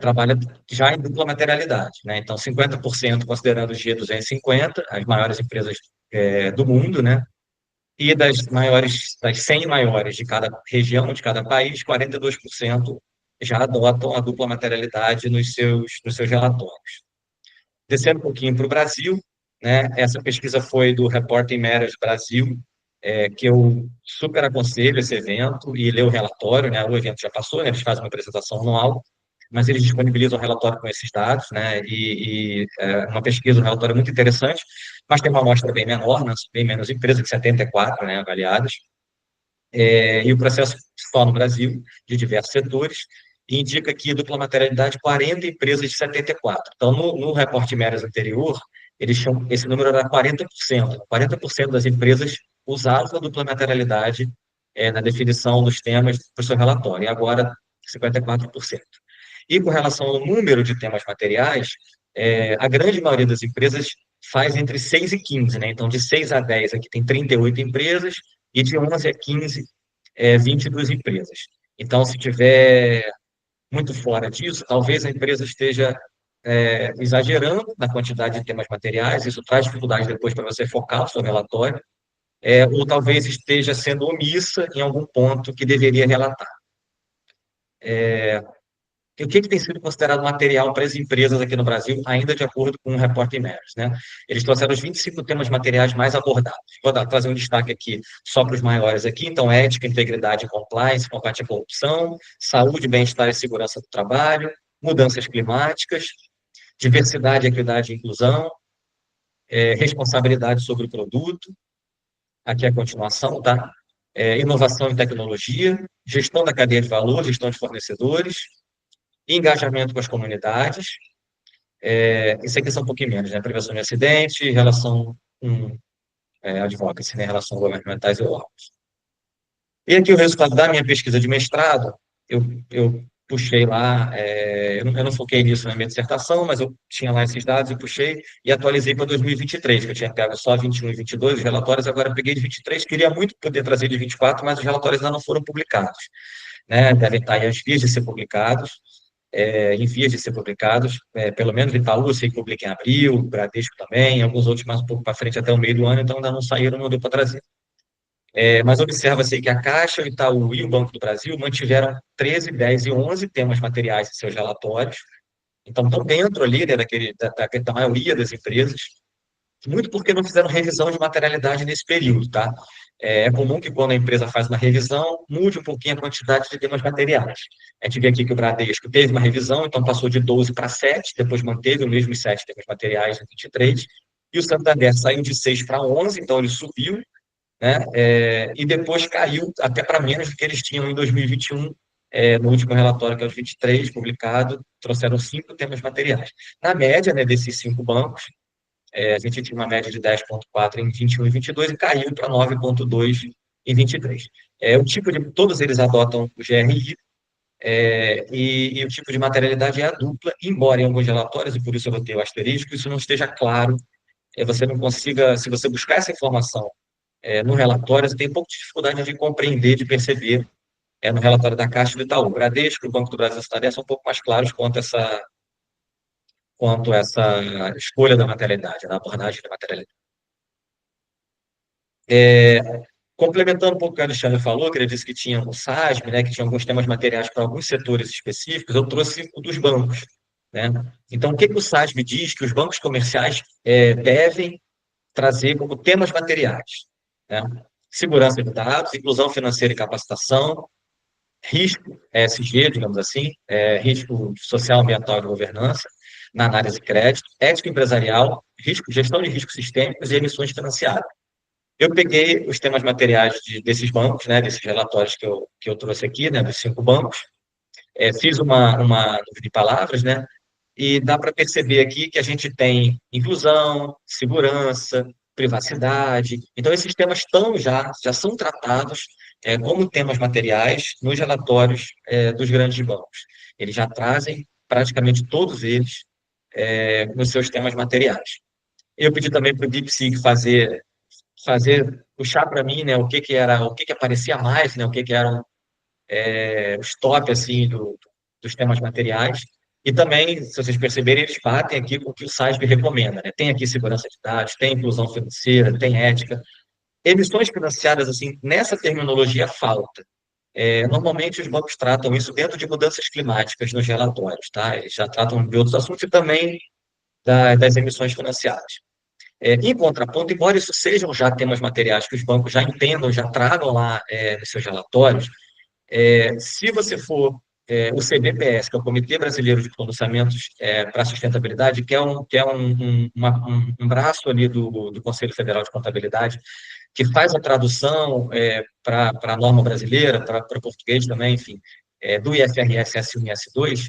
trabalha já em dupla materialidade, né? Então, 50% considerando o G250, as maiores empresas do mundo, né? E das 100 maiores de cada região, de cada país, 42% já adotam a dupla materialidade nos seus relatórios. Descendo um pouquinho para o Brasil, né? Essa pesquisa foi do Reporting Matters Brasil, que eu super aconselho esse evento e ler o relatório, né? O evento já passou, né? Eles fazem uma apresentação anual, mas eles disponibilizam um relatório com esses dados, né? Uma pesquisa, um relatório muito interessante, mas tem uma amostra bem menor, né? Bem menos empresas, que 74, né? Avaliadas. E o processo só no Brasil, de diversos setores, e indica que dupla materialidade 40 empresas de 74. Então, no reporte Meras anterior, esse número era 40%. 40% das empresas usavam a dupla materialidade na definição dos temas para o seu relatório, e agora 54%. E com relação ao número de temas materiais, a grande maioria das empresas faz entre 6 e 15, né? Então, de 6 a 10, aqui tem 38 empresas, e de 11 a 15, 22 empresas. Então, se tiver muito fora disso, talvez a empresa esteja exagerando na quantidade de temas materiais, isso traz dificuldade depois para você focar o seu relatório, ou talvez esteja sendo omissa em algum ponto que deveria relatar. O que tem sido considerado material para as empresas aqui no Brasil, ainda de acordo com o Reporting Matters, né? Eles trouxeram os 25 temas materiais mais abordados. Vou trazer um destaque aqui só para os maiores aqui. Então, ética, integridade e compliance, combate à corrupção, saúde, bem-estar e segurança do trabalho, mudanças climáticas, diversidade, equidade e inclusão, responsabilidade sobre o produto, aqui é a continuação, tá? Inovação e tecnologia, gestão da cadeia de valor, gestão de fornecedores, engajamento com as comunidades, isso aqui são um pouquinho menos, né? Prevenção de acidente, relação com advocacy, né? Relação governamentais e órgãos. E aqui o resultado da minha pesquisa de mestrado, eu puxei lá, eu não foquei nisso na minha dissertação, mas eu tinha lá esses dados e puxei e atualizei para 2023, que eu tinha pego só 21 e 22 os relatórios, agora eu peguei de 23, queria muito poder trazer de 24, mas os relatórios ainda não foram publicados, né? Devem estar aí às vias de ser publicados, em vias de ser publicados, pelo menos Itaú, eu sei que publica em abril, Bradesco também, alguns outros mais um pouco para frente até o meio do ano, então ainda não saíram, não deu para trazer. Mas observa-se que a Caixa, o Itaú e o Banco do Brasil mantiveram 13, 10 e 11 temas materiais em seus relatórios, então estão dentro ali, né, da maioria das empresas, muito porque não fizeram revisão de materialidade nesse período, tá? É comum que quando a empresa faz uma revisão, mude um pouquinho a quantidade de temas materiais. A gente vê aqui que o Bradesco teve uma revisão, então passou de 12 para 7, depois manteve os mesmos 7 temas materiais em 23, e o Santander saiu de 6 para 11, então ele subiu, né? E depois caiu até para menos do que eles tinham em 2021, no último relatório, que é o de 23, publicado, trouxeram 5 temas materiais. Na média, né, desses 5 bancos, a gente tinha uma média de 10,4 em 21 e 22 e caiu para 9,2 em 23. Todos eles adotam o GRI, e o tipo de materialidade é a dupla, embora em alguns relatórios, e por isso eu botei o asterisco, isso não esteja claro, você não consiga, se você buscar essa informação no relatório, você tem um pouco de dificuldade de compreender, de perceber, no relatório da Caixa e do Itaú. O Bradesco, o Banco do Brasil e a Santander são um pouco mais claros quanto essa escolha da materialidade, da abordagem da materialidade. Complementando um pouco o que o Alexandre falou, que ele disse que tinha o SASB, né, que tinha alguns temas materiais para alguns setores específicos, eu trouxe o dos bancos, né? Então, o que o SASB diz que os bancos comerciais devem trazer como temas materiais, né? Segurança de dados, inclusão financeira e capacitação, risco ESG, digamos assim, risco social, ambiental e governança, na análise de crédito, ética empresarial, gestão de riscos sistêmicos e emissões financiadas. Eu peguei os temas materiais desses bancos, né, desses relatórios que eu trouxe aqui, né, dos 5 bancos, fiz uma dúvida de palavras, né, e dá para perceber aqui que a gente tem inclusão, segurança, privacidade. Então, esses temas já são tratados como temas materiais nos relatórios dos grandes bancos. Eles já trazem praticamente todos eles nos seus temas materiais. Eu pedi também para o DeepSeek puxar para mim, né, o que aparecia mais, né, o que eram os top, assim, dos temas materiais. E também, se vocês perceberem, eles batem aqui com o que o SASB recomenda, né? Tem aqui segurança de dados, tem inclusão financeira, tem ética. Emissões financiadas, assim, nessa terminologia falta. Normalmente, os bancos tratam isso dentro de mudanças climáticas nos relatórios, tá? Eles já tratam de outros assuntos e também das emissões financiadas. Em contraponto, embora isso sejam já temas materiais que os bancos já entendam, já tragam lá nos seus relatórios, se você for o CBPS, que é o Comitê Brasileiro de Pronunciamentos para a Sustentabilidade, que é um braço ali do Conselho Federal de Contabilidade, que faz a tradução para a norma brasileira, para português também, enfim, do IFRS S1 e S2,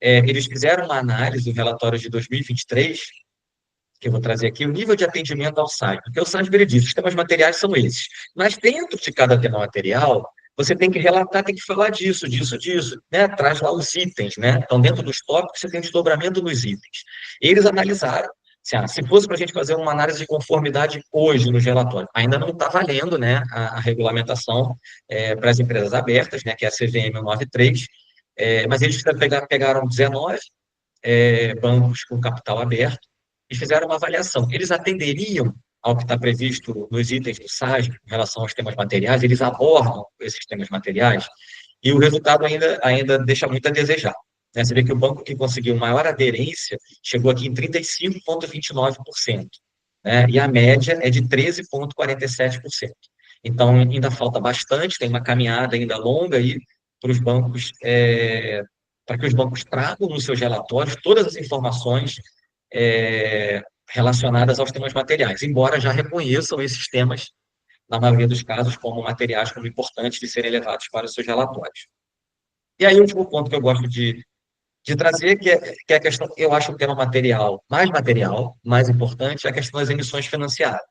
eles fizeram uma análise do relatório de 2023, que eu vou trazer aqui, o nível de atendimento ao SASB, porque o SASB ele diz, os temas materiais são esses, mas dentro de cada tema material, você tem que relatar, tem que falar disso, né? Traz lá os itens, né? Então, dentro dos tópicos, você tem desdobramento nos itens. Eles analisaram, se fosse para a gente fazer uma análise de conformidade hoje nos relatórios, ainda não está valendo, né, a regulamentação para as empresas abertas, né, que é a CVM 193, mas eles pegaram 19, bancos com capital aberto e fizeram uma avaliação. Eles atenderiam ao que está previsto nos itens do SASB em relação aos temas materiais, eles abordam esses temas materiais, e o resultado ainda deixa muito a desejar. Né? Você vê que o banco que conseguiu maior aderência chegou aqui em 35,29%, né? E a média é de 13,47%. Então, ainda falta bastante, tem uma caminhada ainda longa aí para os bancos, para que os bancos tragam nos seus relatórios todas as informações relacionadas aos temas materiais, embora já reconheçam esses temas, na maioria dos casos, como materiais, como importantes de serem levados para os seus relatórios. E aí, o último ponto que eu gosto de trazer, que é a questão, eu acho o tema material, mais importante, é a questão das emissões financiadas.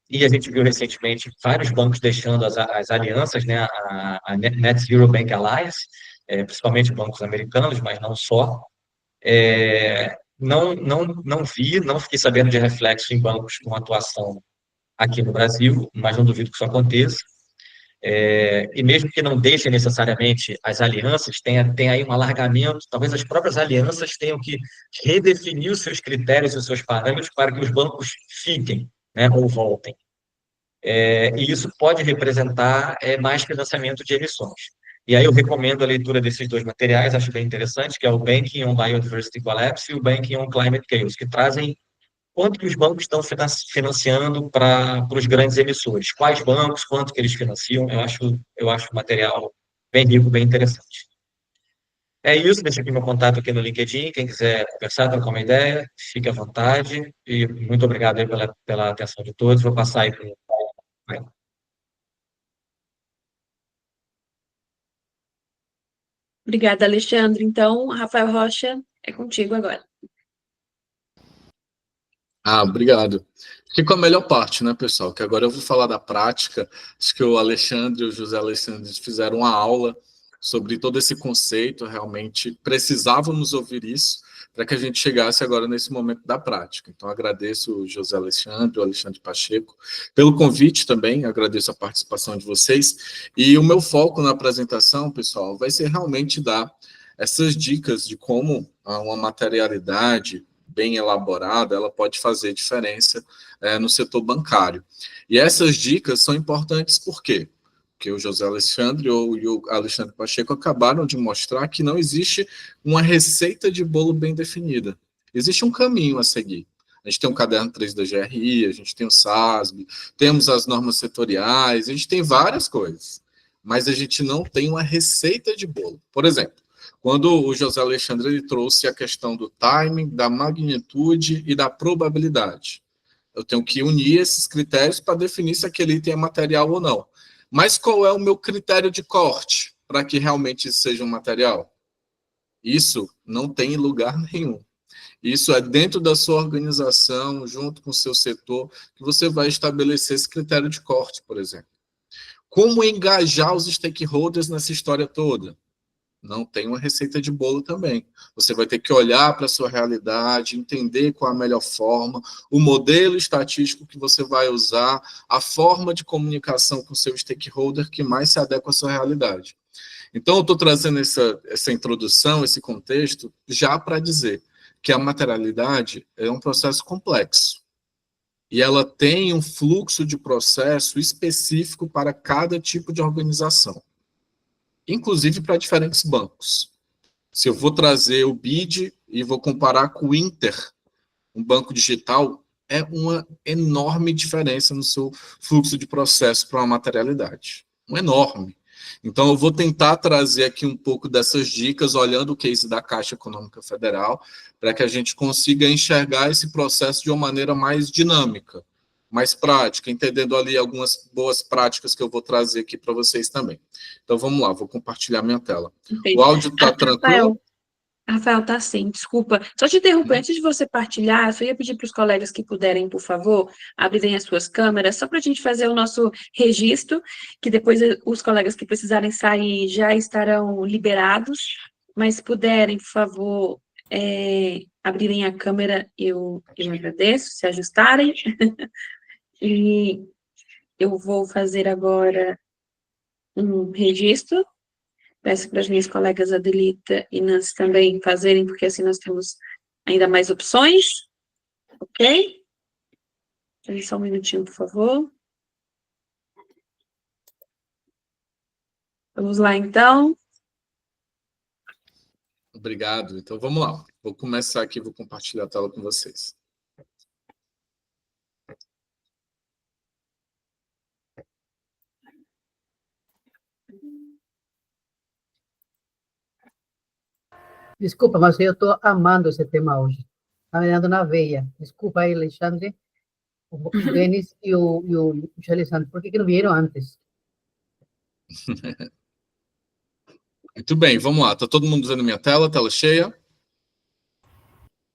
E a gente viu recentemente vários bancos deixando as alianças, né, a Net Zero Bank Alliance, principalmente bancos americanos, mas não só. Não fiquei sabendo de reflexo em bancos com atuação aqui no Brasil, mas não duvido que isso aconteça. E mesmo que não deixem necessariamente as alianças, tem aí um alargamento, talvez as próprias alianças tenham que redefinir os seus critérios e os seus parâmetros para que os bancos fiquem, né, ou voltem. E isso pode representar mais financiamento de emissões. E aí eu recomendo a leitura desses dois materiais, acho bem interessante, que é o Banking on Biodiversity Collapse e o Banking on Climate Chaos, que trazem quanto que os bancos estão financiando para os grandes emissores, quais bancos, quanto que eles financiam, eu acho o material bem rico, bem interessante. É isso, deixa aqui meu contato aqui no LinkedIn, quem quiser conversar, trocar uma ideia, fique à vontade, e muito obrigado aí pela atenção de todos, vou passar aí para o... Obrigada, Alexandre. Então, Rafael Rocha, é contigo agora. Obrigado. Fiquei com a melhor parte, né, pessoal? Que agora eu vou falar da prática. Acho que o Alexandre e o José Alexandre fizeram uma aula sobre todo esse conceito. Realmente precisávamos ouvir isso para que a gente chegasse agora nesse momento da prática. Então, agradeço o José Alexandre, o Alexandre Pacheco, pelo convite também, agradeço a participação de vocês. E o meu foco na apresentação, pessoal, vai ser realmente dar essas dicas de como uma materialidade bem elaborada, ela pode fazer diferença no setor bancário. E essas dicas são importantes por quê? Porque o José Alexandre e o Alexandre Pacheco acabaram de mostrar que não existe uma receita de bolo bem definida. Existe um caminho a seguir. A gente tem um caderno 3 da GRI, a gente tem o SASB, temos as normas setoriais, a gente tem várias coisas, mas a gente não tem uma receita de bolo. Por exemplo, quando o José Alexandre ele trouxe a questão do timing, da magnitude e da probabilidade. Eu tenho que unir esses critérios para definir se aquele item é material ou não. Mas qual é o meu critério de corte para que realmente isso seja um material? Isso não tem lugar nenhum. Isso é dentro da sua organização, junto com o seu setor, que você vai estabelecer esse critério de corte, por exemplo. Como engajar os stakeholders nessa história toda? Não tem uma receita de bolo também. Você vai ter que olhar para a sua realidade, entender qual a melhor forma, o modelo estatístico que você vai usar, a forma de comunicação com o seu stakeholder que mais se adequa à sua realidade. Então, eu estou trazendo essa introdução, esse contexto, já para dizer que a materialidade é um processo complexo. E ela tem um fluxo de processo específico para cada tipo de organização, inclusive para diferentes bancos. Se eu vou trazer o BID e vou comparar com o Inter, um banco digital, é uma enorme diferença no seu fluxo de processo para uma materialidade. Um enorme. Então, eu vou tentar trazer aqui um pouco dessas dicas, olhando o case da Caixa Econômica Federal, para que a gente consiga enxergar esse processo de uma maneira mais dinâmica, mais prática, entendendo ali algumas boas práticas que eu vou trazer aqui para vocês também. Então, vamos lá, vou compartilhar minha tela. Entendi. O áudio está tranquilo? Rafael, tá sim, desculpa. Só te interromper, antes de você partilhar, eu só ia pedir para os colegas que puderem, por favor, abrirem as suas câmeras, só para a gente fazer o nosso registro, que depois os colegas que precisarem sair já estarão liberados, mas se puderem, por favor, abrirem a câmera, eu agradeço, se ajustarem. E eu vou fazer agora um registro Peço para as minhas colegas Adelita e Nancy também fazerem, porque assim nós temos ainda mais opções, ok? Só um minutinho, por favor. Vamos lá, então. Obrigado. Então, vamos lá. Vou começar aqui, vou compartilhar a tela com vocês. Desculpa, mas eu estou amando esse tema hoje. Está me dando na veia. Desculpa aí, Alexandre, o Denis e o Alexandre. Por que não vieram antes? Muito bem, vamos lá. Está todo mundo vendo minha tela? Tela cheia?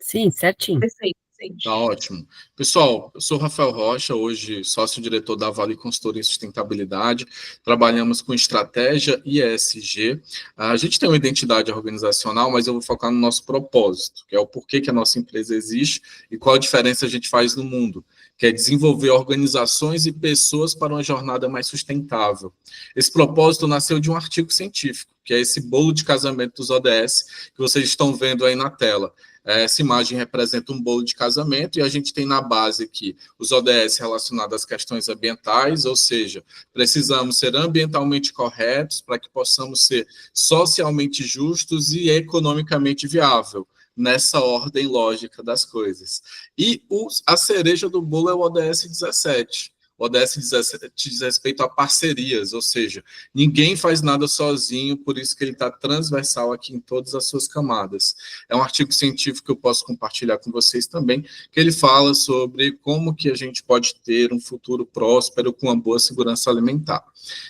Sim, certinho. Perfeito, sim. Tá ótimo. Pessoal, eu sou o Rafael Rocha, hoje sócio-diretor da Vale Consultoria em Sustentabilidade. Trabalhamos com estratégia e ESG. A gente tem uma identidade organizacional, mas eu vou focar no nosso propósito, que é o porquê que a nossa empresa existe e qual a diferença a gente faz no mundo, que é desenvolver organizações e pessoas para uma jornada mais sustentável. Esse propósito nasceu de um artigo científico, que é esse bolo de casamento dos ODS, que vocês estão vendo aí na tela. Essa imagem representa um bolo de casamento e a gente tem na base aqui os ODS relacionados às questões ambientais, ou seja, precisamos ser ambientalmente corretos para que possamos ser socialmente justos e economicamente viável, nessa ordem lógica das coisas. E a cereja do bolo é o ODS 17. O ODS 17 diz respeito a parcerias, ou seja, ninguém faz nada sozinho, por isso que ele está transversal aqui em todas as suas camadas. É um artigo científico que eu posso compartilhar com vocês também, que ele fala sobre como que a gente pode ter um futuro próspero com uma boa segurança alimentar.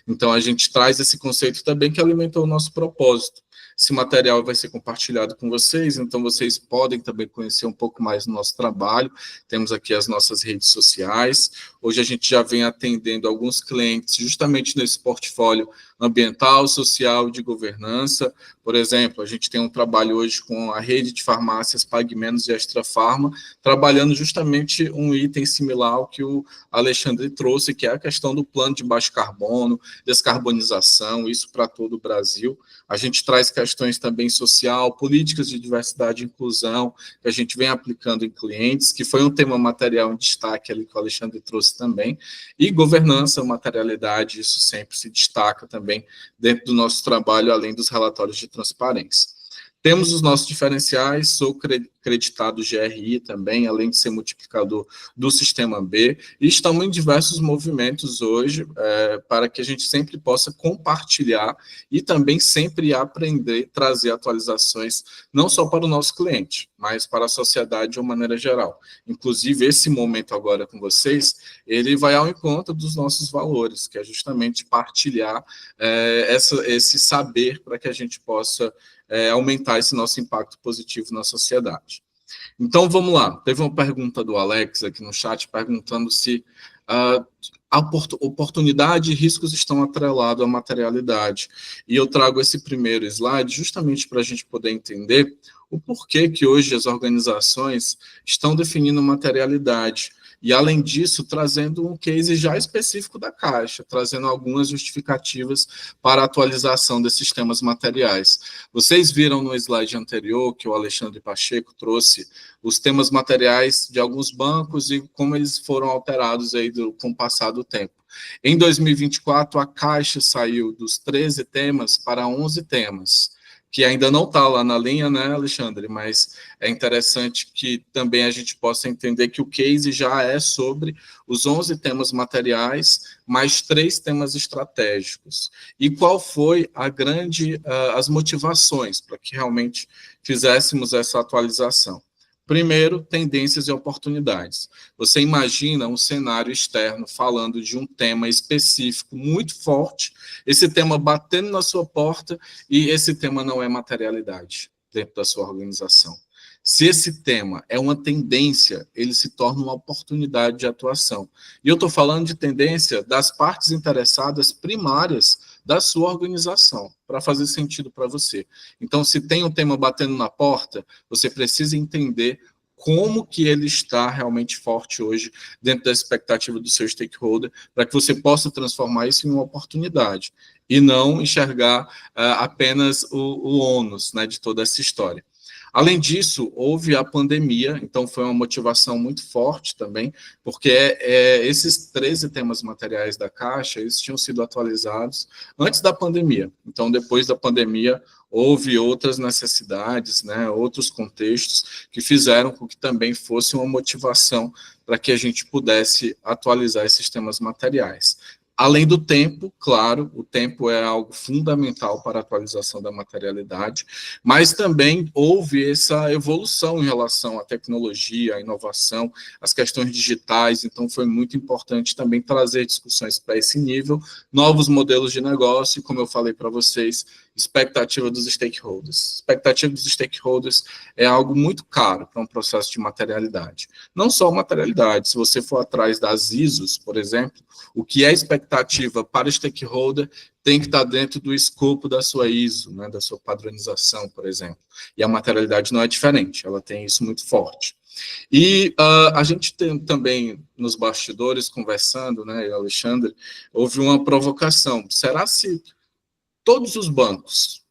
Então, a gente traz esse conceito também que alimentou o nosso propósito. Esse material vai ser compartilhado com vocês, então vocês podem também conhecer um pouco mais do nosso trabalho. Temos aqui as nossas redes sociais. Hoje a gente já vem atendendo alguns clientes justamente nesse portfólio ambiental, social e de governança. Por exemplo, a gente tem um trabalho hoje com a rede de farmácias Pague Menos e Extra Farma, trabalhando justamente um item similar ao que o Alexandre trouxe, que é a questão do plano de baixo carbono, descarbonização, isso para todo o Brasil. A gente traz questões também social, políticas de diversidade e inclusão, que a gente vem aplicando em clientes, que foi um tema material em destaque ali que o Alexandre trouxe também, e governança, materialidade, isso sempre se destaca também dentro do nosso trabalho, além dos relatórios de transparência. Temos os nossos diferenciais, sou creditado GRI também, além de ser multiplicador do Sistema B, e estamos em diversos movimentos hoje para que a gente sempre possa compartilhar e também sempre aprender, trazer atualizações, não só para o nosso cliente, mas para a sociedade de uma maneira geral. Inclusive, esse momento agora com vocês, ele vai ao encontro dos nossos valores, que é justamente partilhar esse saber para que a gente possa aumentar esse nosso impacto positivo na sociedade. Então, vamos lá. Teve uma pergunta do Alex aqui no chat, perguntando se a oportunidade e riscos estão atrelados à materialidade. E eu trago esse primeiro slide justamente para a gente poder entender o porquê que hoje as organizações estão definindo materialidade. E, além disso, trazendo um case já específico da Caixa, trazendo algumas justificativas para a atualização desses temas materiais. Vocês viram no slide anterior que o Alexandre Pacheco trouxe os temas materiais de alguns bancos e como eles foram alterados aí com o passar do tempo. Em 2024, a Caixa saiu dos 13 temas para 11 temas, que ainda não está lá na linha, né, Alexandre? Mas é interessante que também a gente possa entender que o case já é sobre os 11 temas materiais, mais 3 temas estratégicos. E qual foi as motivações para que realmente fizéssemos essa atualização? Primeiro, tendências e oportunidades. Você imagina um cenário externo falando de um tema específico muito forte, esse tema batendo na sua porta e esse tema não é materialidade dentro da sua organização. Se esse tema é uma tendência, ele se torna uma oportunidade de atuação. E eu estou falando de tendência das partes interessadas primárias da sua organização, para fazer sentido para você. Então, se tem um tema batendo na porta, você precisa entender como que ele está realmente forte hoje dentro da expectativa do seu stakeholder, para que você possa transformar isso em uma oportunidade, e não enxergar apenas o ônus, né, de toda essa história. Além disso, houve a pandemia, então foi uma motivação muito forte também, porque esses 13 temas materiais da Caixa, eles tinham sido atualizados antes da pandemia. Então, depois da pandemia, houve outras necessidades, né, outros contextos que fizeram com que também fosse uma motivação para que a gente pudesse atualizar esses temas materiais. Além do tempo, claro, o tempo é algo fundamental para a atualização da materialidade, mas também houve essa evolução em relação à tecnologia, à inovação, às questões digitais, então foi muito importante também trazer discussões para esse nível, novos modelos de negócio, e como eu falei para vocês, expectativa dos stakeholders. Expectativa dos stakeholders é algo muito caro para um processo de materialidade. Não só materialidade, se você for atrás das ISOs, por exemplo, o que é expectativa para o stakeholder tem que estar dentro do escopo da sua ISO, né, da sua padronização, por exemplo. E a materialidade não é diferente, ela tem isso muito forte. E a gente tem também, nos bastidores, conversando, né, Alexandre, houve uma provocação. Será se todos os bancos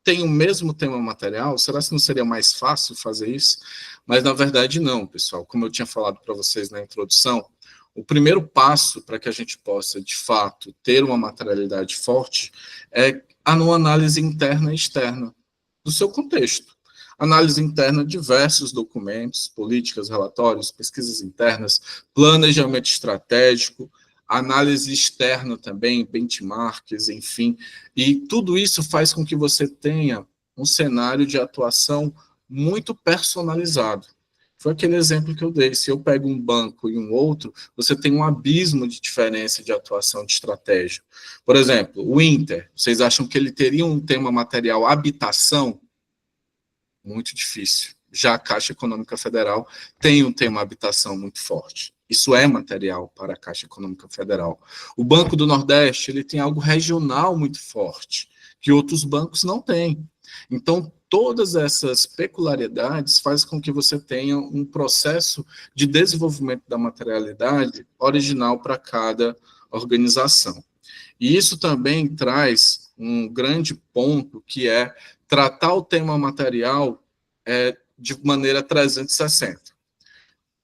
têm o mesmo tema material? Será que não seria mais fácil fazer isso? Mas, na verdade, não, pessoal. Como eu tinha falado para vocês na introdução, o primeiro passo para que a gente possa, de fato, ter uma materialidade forte é uma análise interna e externa do seu contexto. Análise interna de diversos documentos, políticas, relatórios, pesquisas internas, planejamento estratégico, análise externa também, benchmarks, enfim, e tudo isso faz com que você tenha um cenário de atuação muito personalizado. Foi aquele exemplo que eu dei, se eu pego um banco e um outro, você tem um abismo de diferença de atuação de estratégia. Por exemplo, o Inter, vocês acham que ele teria um tema material habitação? Muito difícil. Já a Caixa Econômica Federal tem um tema habitação muito forte. Isso é material para a Caixa Econômica Federal. O Banco do Nordeste, ele tem algo regional muito forte, que outros bancos não têm. Então, todas essas peculiaridades fazem com que você tenha um processo de desenvolvimento da materialidade original para cada organização. E isso também traz um grande ponto, que é tratar o tema material de maneira 360.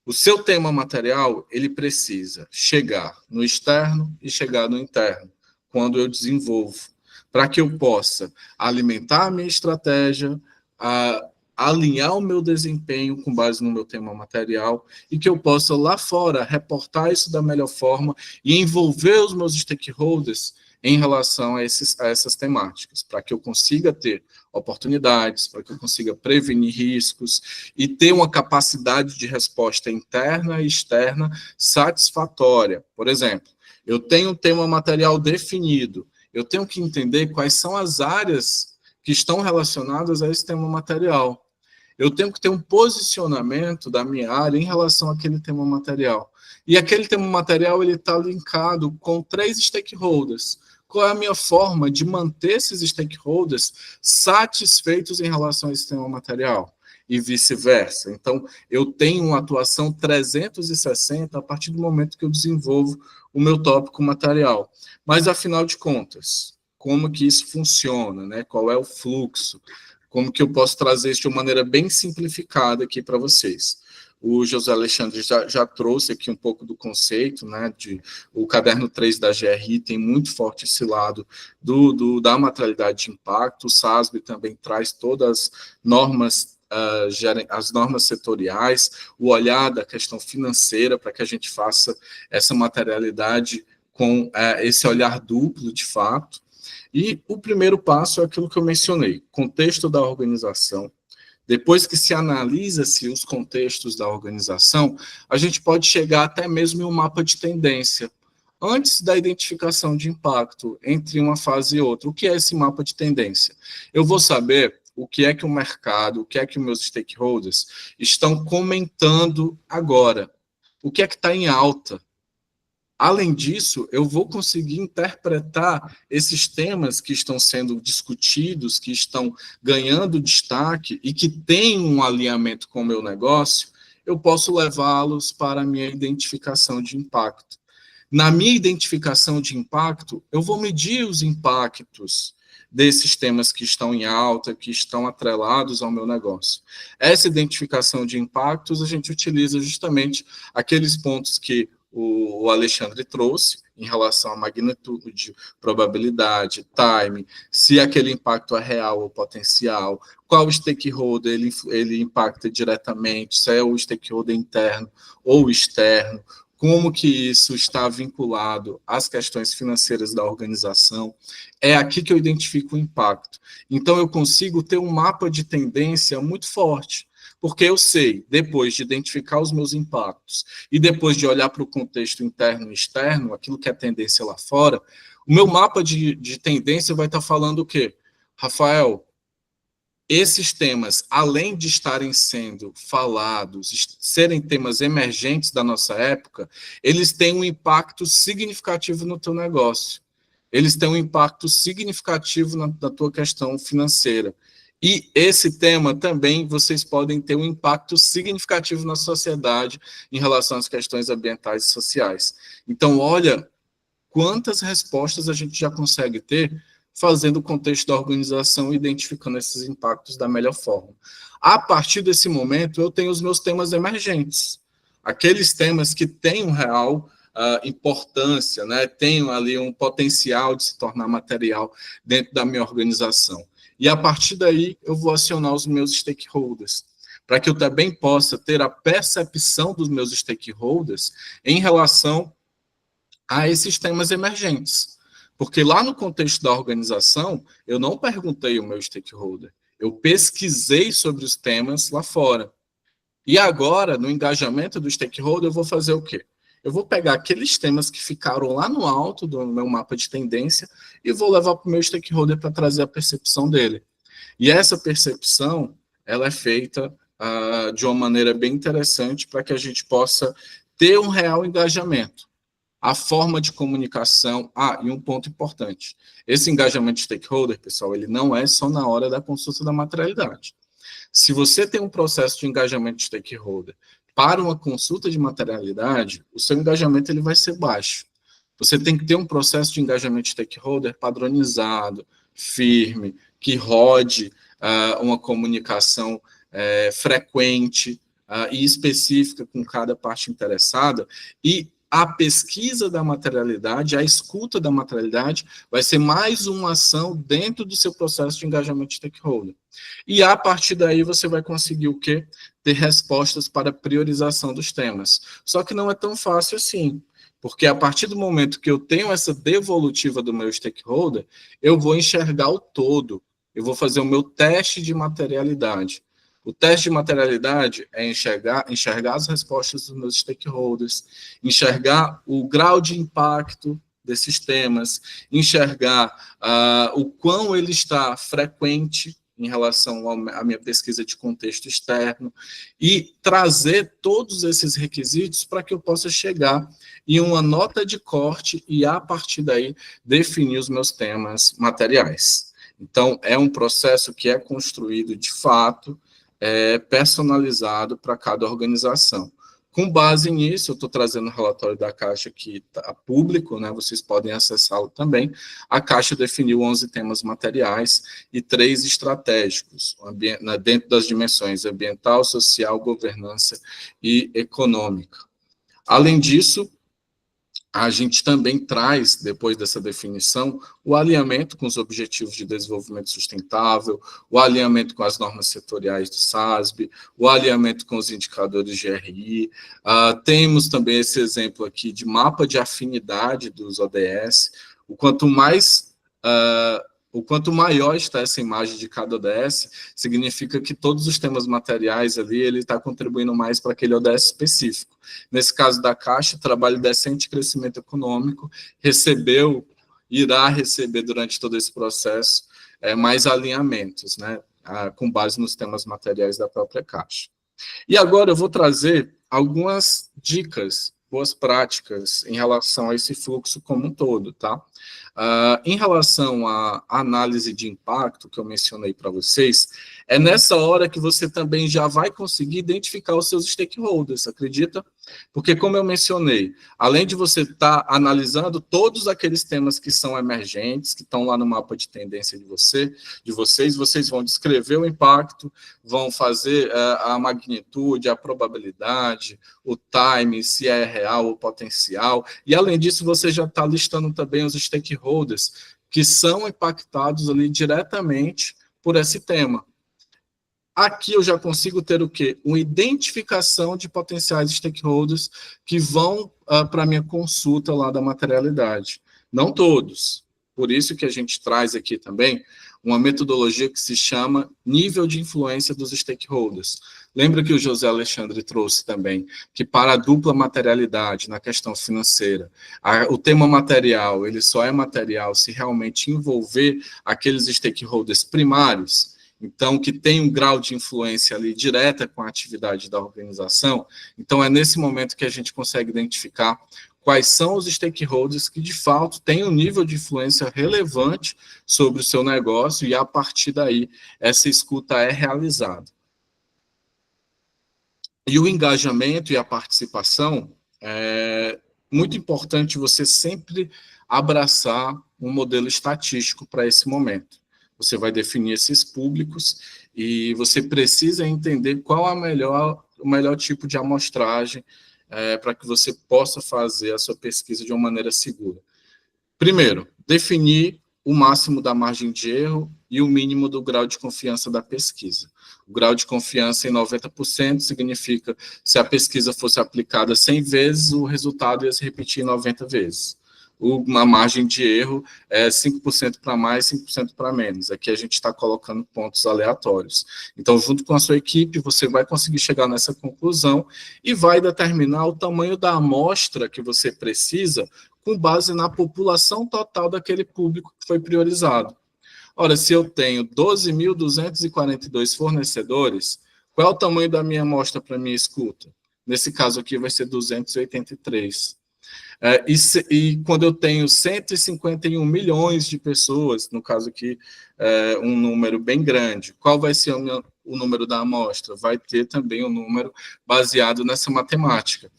O seu tema material, ele precisa chegar no externo e chegar no interno, quando eu desenvolvo, para que eu possa alimentar a minha estratégia, alinhar o meu desempenho com base no meu tema material, e que eu possa lá fora reportar isso da melhor forma e envolver os meus stakeholders em relação a essas temáticas, para que eu consiga ter oportunidades, para que eu consiga prevenir riscos e ter uma capacidade de resposta interna e externa satisfatória. Por exemplo, eu tenho um tema material definido, eu tenho que entender quais são as áreas que estão relacionadas a esse tema material. Eu tenho que ter um posicionamento da minha área em relação àquele tema material. E aquele tema material ele está linkado com 3 stakeholders. Qual é a minha forma de manter esses stakeholders satisfeitos em relação a esse tema material? E vice-versa. Então, eu tenho uma atuação 360 a partir do momento que eu desenvolvo o meu tópico material. Mas, afinal de contas, como que isso funciona, né? Qual é o fluxo? Como que eu posso trazer isso de uma maneira bem simplificada aqui para vocês? O José Alexandre já trouxe aqui um pouco do conceito, né, o caderno 3 da GRI tem muito forte esse lado da materialidade de impacto, o SASB também traz todas as normas setoriais, o olhar da questão financeira, para que a gente faça essa materialidade com esse olhar duplo, de fato. E o primeiro passo é aquilo que eu mencionei, contexto da organização. Depois que se analisa-se os contextos da organização, a gente pode chegar até mesmo em um mapa de tendência. Antes da identificação de impacto entre uma fase e outra, o que é esse mapa de tendência? Eu vou saber o que é que o mercado, o que é que os meus stakeholders estão comentando agora. O que é que está em alta? Além disso, eu vou conseguir interpretar esses temas que estão sendo discutidos, que estão ganhando destaque e que têm um alinhamento com o meu negócio, eu posso levá-los para a minha identificação de impacto. Na minha identificação de impacto, eu vou medir os impactos desses temas que estão em alta, que estão atrelados ao meu negócio. Essa identificação de impactos, a gente utiliza justamente aqueles pontos que o Alexandre trouxe, em relação à magnitude, probabilidade, time, se aquele impacto é real ou potencial, qual stakeholder ele impacta diretamente, se é o stakeholder interno ou externo, como que isso está vinculado às questões financeiras da organização. É aqui que eu identifico o impacto. Então, eu consigo ter um mapa de tendência muito forte, porque eu sei, depois de identificar os meus impactos e depois de olhar para o contexto interno e externo, aquilo que é tendência lá fora, o meu mapa de tendência vai estar falando o quê? Rafael, esses temas, além de estarem sendo falados, serem temas emergentes da nossa época, eles têm um impacto significativo no teu negócio. Eles têm um impacto significativo na tua questão financeira. E esse tema também, vocês podem ter um impacto significativo na sociedade em relação às questões ambientais e sociais. Então, olha quantas respostas a gente já consegue ter fazendo o contexto da organização e identificando esses impactos da melhor forma. A partir desse momento, eu tenho os meus temas emergentes. Aqueles temas que têm um real importância, né? Tenho ali um potencial de se tornar material dentro da minha organização. E a partir daí, eu vou acionar os meus stakeholders, para que eu também possa ter a percepção dos meus stakeholders em relação a esses temas emergentes. Porque lá no contexto da organização, eu não perguntei ao meu stakeholder, eu pesquisei sobre os temas lá fora. E agora, no engajamento do stakeholder, eu vou fazer o quê? Eu vou pegar aqueles temas que ficaram lá no alto do meu mapa de tendência e vou levar para o meu stakeholder para trazer a percepção dele. E essa percepção, ela é feita de uma maneira bem interessante para que a gente possa ter um real engajamento. A forma de comunicação... e um ponto importante. Esse engajamento de stakeholder, pessoal, ele não é só na hora da consulta da materialidade. Se você tem um processo de engajamento de stakeholder para uma consulta de materialidade, o seu engajamento ele vai ser baixo. Você tem que ter um processo de engajamento de stakeholder padronizado, firme, que rode uma comunicação frequente e específica com cada parte interessada, e a pesquisa da materialidade, a escuta da materialidade, vai ser mais uma ação dentro do seu processo de engajamento de stakeholder. E a partir daí você vai conseguir o quê? Ter respostas para a priorização dos temas. Só que não é tão fácil assim, porque a partir do momento que eu tenho essa devolutiva do meu stakeholder, eu vou enxergar o todo, eu vou fazer o meu teste de materialidade. O teste de materialidade é enxergar as respostas dos meus stakeholders, enxergar o grau de impacto desses temas, enxergar o quão ele está frequente em relação à minha pesquisa de contexto externo e trazer todos esses requisitos para que eu possa chegar em uma nota de corte e, a partir daí, definir os meus temas materiais. Então, é um processo que é construído, de fato, personalizado para cada organização. Com base nisso, eu estou trazendo o relatório da Caixa que está público, né, vocês podem acessá-lo também. A Caixa definiu 11 temas materiais e 3 estratégicos, dentro das dimensões ambiental, social, governança e econômica. Além disso, a gente também traz, depois dessa definição, o alinhamento com os Objetivos de Desenvolvimento Sustentável, o alinhamento com as normas setoriais do SASB, o alinhamento com os indicadores de GRI. Temos também esse exemplo aqui de mapa de afinidade dos ODS. O quanto maior está essa imagem de cada ODS, significa que todos os temas materiais ali, ele está contribuindo mais para aquele ODS específico. Nesse caso da Caixa, trabalho decente e crescimento econômico, irá receber durante todo esse processo mais alinhamentos, né, com base nos temas materiais da própria Caixa. E agora eu vou trazer algumas dicas boas práticas em relação a esse fluxo como um todo, tá? Em relação à análise de impacto que eu mencionei para vocês, é nessa hora que você também já vai conseguir identificar os seus stakeholders, acredita? Porque, como eu mencionei, além de você estar analisando todos aqueles temas que são emergentes, que estão lá no mapa de tendência de vocês vão descrever o impacto, vão fazer a magnitude, a probabilidade, o time, se é real ou potencial, e além disso, você já está listando também os stakeholders que são impactados ali diretamente por esse tema. Aqui eu já consigo ter o quê? Uma identificação de potenciais stakeholders que vão para a minha consulta lá da materialidade. Não todos. Por isso que a gente traz aqui também uma metodologia que se chama nível de influência dos stakeholders. Lembra que o José Alexandre trouxe também que para a dupla materialidade na questão financeira, o tema material, ele só é material se realmente envolver aqueles stakeholders primários, então, que tem um grau de influência ali direta com a atividade da organização. Então, é nesse momento que a gente consegue identificar quais são os stakeholders que, de fato, têm um nível de influência relevante sobre o seu negócio e, a partir daí, essa escuta é realizada. E o engajamento e a participação, é muito importante você sempre abraçar um modelo estatístico para esse momento. Você vai definir esses públicos e você precisa entender qual é o melhor tipo de amostragem para que você possa fazer a sua pesquisa de uma maneira segura. Primeiro, definir o máximo da margem de erro e o mínimo do grau de confiança da pesquisa. O grau de confiança em 90% significa se a pesquisa fosse aplicada 100 vezes, o resultado ia se repetir 90 vezes. Uma margem de erro é 5% para mais, 5% para menos. Aqui a gente está colocando pontos aleatórios. Então, junto com a sua equipe, você vai conseguir chegar nessa conclusão e vai determinar o tamanho da amostra que você precisa com base na população total daquele público que foi priorizado. Ora, se eu tenho 12.242 fornecedores, qual é o tamanho da minha amostra para minha escuta? Nesse caso aqui vai ser 283. E quando eu tenho 151 milhões de pessoas, no caso aqui, um número bem grande, qual vai ser o número da amostra? Vai ter também um número baseado nessa matemática.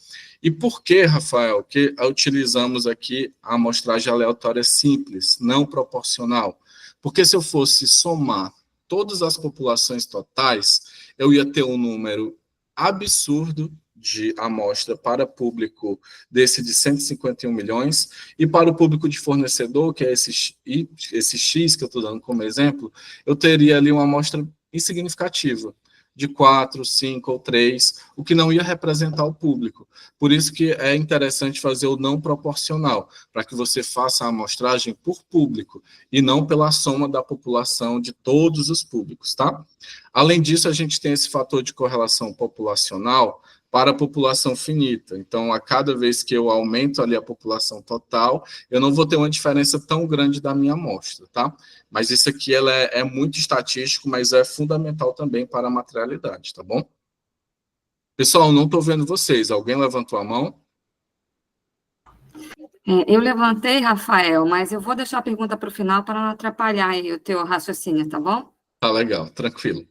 E por que, Rafael, que utilizamos aqui a amostragem aleatória simples, não proporcional? Porque se eu fosse somar todas as populações totais, eu ia ter um número absurdo de amostra para público desse de 151 milhões, e para o público de fornecedor, que é esse X que eu estou dando como exemplo, eu teria ali uma amostra insignificativa, de 4, 5 ou 3, o que não ia representar o público. Por isso que é interessante fazer o não proporcional, para que você faça a amostragem por público, e não pela soma da população de todos os públicos, tá? Além disso, a gente tem esse fator de correlação populacional para a população finita. Então, a cada vez que eu aumento ali a população total, eu não vou ter uma diferença tão grande da minha amostra, tá? Mas isso aqui ela é muito estatístico, mas é fundamental também para a materialidade, tá bom? Pessoal, não estou vendo vocês. Alguém levantou a mão? Eu levantei, Rafael, mas eu vou deixar a pergunta para o final para não atrapalhar aí o teu raciocínio, tá bom? Tá legal, tranquilo.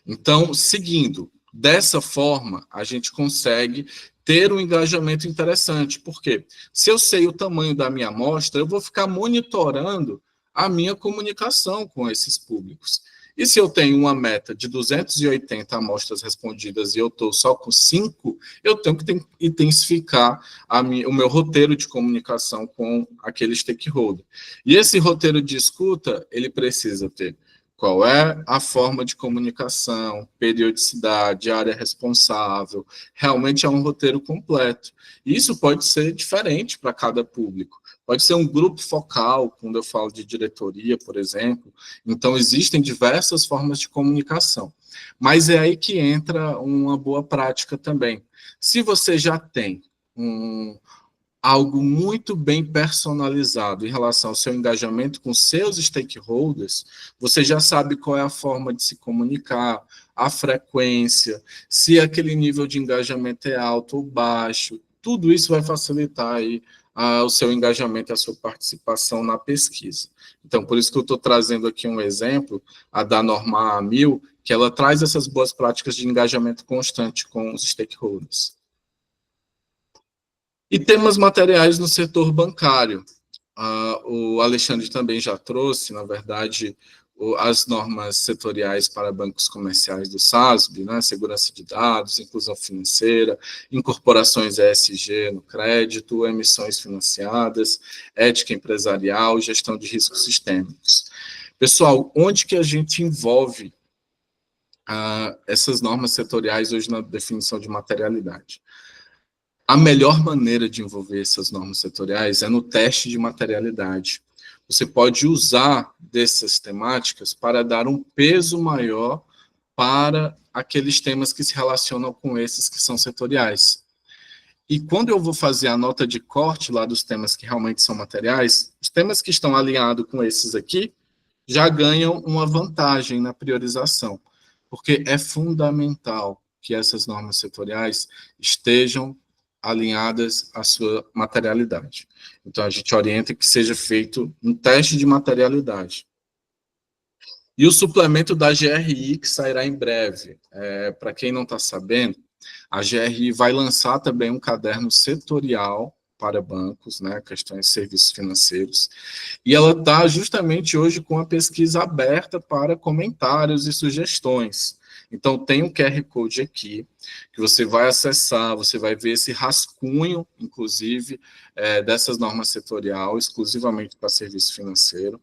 Então, seguindo, dessa forma, a gente consegue ter um engajamento interessante. Por quê? Se eu sei o tamanho da minha amostra, eu vou ficar monitorando a minha comunicação com esses públicos. E se eu tenho uma meta de 280 amostras respondidas e eu estou só com 5, eu tenho que intensificar o meu roteiro de comunicação com aquele stakeholder. E esse roteiro de escuta, ele precisa ter qual é a forma de comunicação, periodicidade, área responsável. Realmente é um roteiro completo. Isso pode ser diferente para cada público. Pode ser um grupo focal, quando eu falo de diretoria, por exemplo. Então, existem diversas formas de comunicação. Mas é aí que entra uma boa prática também. Se você já tem algo muito bem personalizado em relação ao seu engajamento com seus stakeholders, você já sabe qual é a forma de se comunicar, a frequência, se aquele nível de engajamento é alto ou baixo. tudo isso vai facilitar aí o seu engajamento, a sua participação na pesquisa. Então, por isso que eu estou trazendo aqui um exemplo, a da Norma A1000, que ela traz essas boas práticas de engajamento constante com os stakeholders. E temas materiais no setor bancário. O Alexandre também já trouxe, na verdade, as normas setoriais para bancos comerciais do SASB, né, segurança de dados, inclusão financeira, incorporações ESG no crédito, emissões financiadas, ética empresarial, gestão de riscos sistêmicos. Pessoal, onde que a gente envolve essas normas setoriais hoje na definição de materialidade? A melhor maneira de envolver essas normas setoriais é no teste de materialidade. Você pode usar dessas temáticas para dar um peso maior para aqueles temas que se relacionam com esses que são setoriais. E quando eu vou fazer a nota de corte lá dos temas que realmente são materiais, os temas que estão alinhados com esses aqui já ganham uma vantagem na priorização, porque é fundamental que essas normas setoriais estejam alinhadas à sua materialidade. Então, a gente orienta que seja feito um teste de materialidade. E o suplemento da GRI, que sairá em breve. Para quem não está sabendo, a GRI vai lançar também um caderno setorial para bancos, né, questões de serviços financeiros, e ela está justamente hoje com a pesquisa aberta para comentários e sugestões. Então, tem um QR Code aqui, que você vai acessar, você vai ver esse rascunho, inclusive, dessas normas setorial, exclusivamente para serviço financeiro.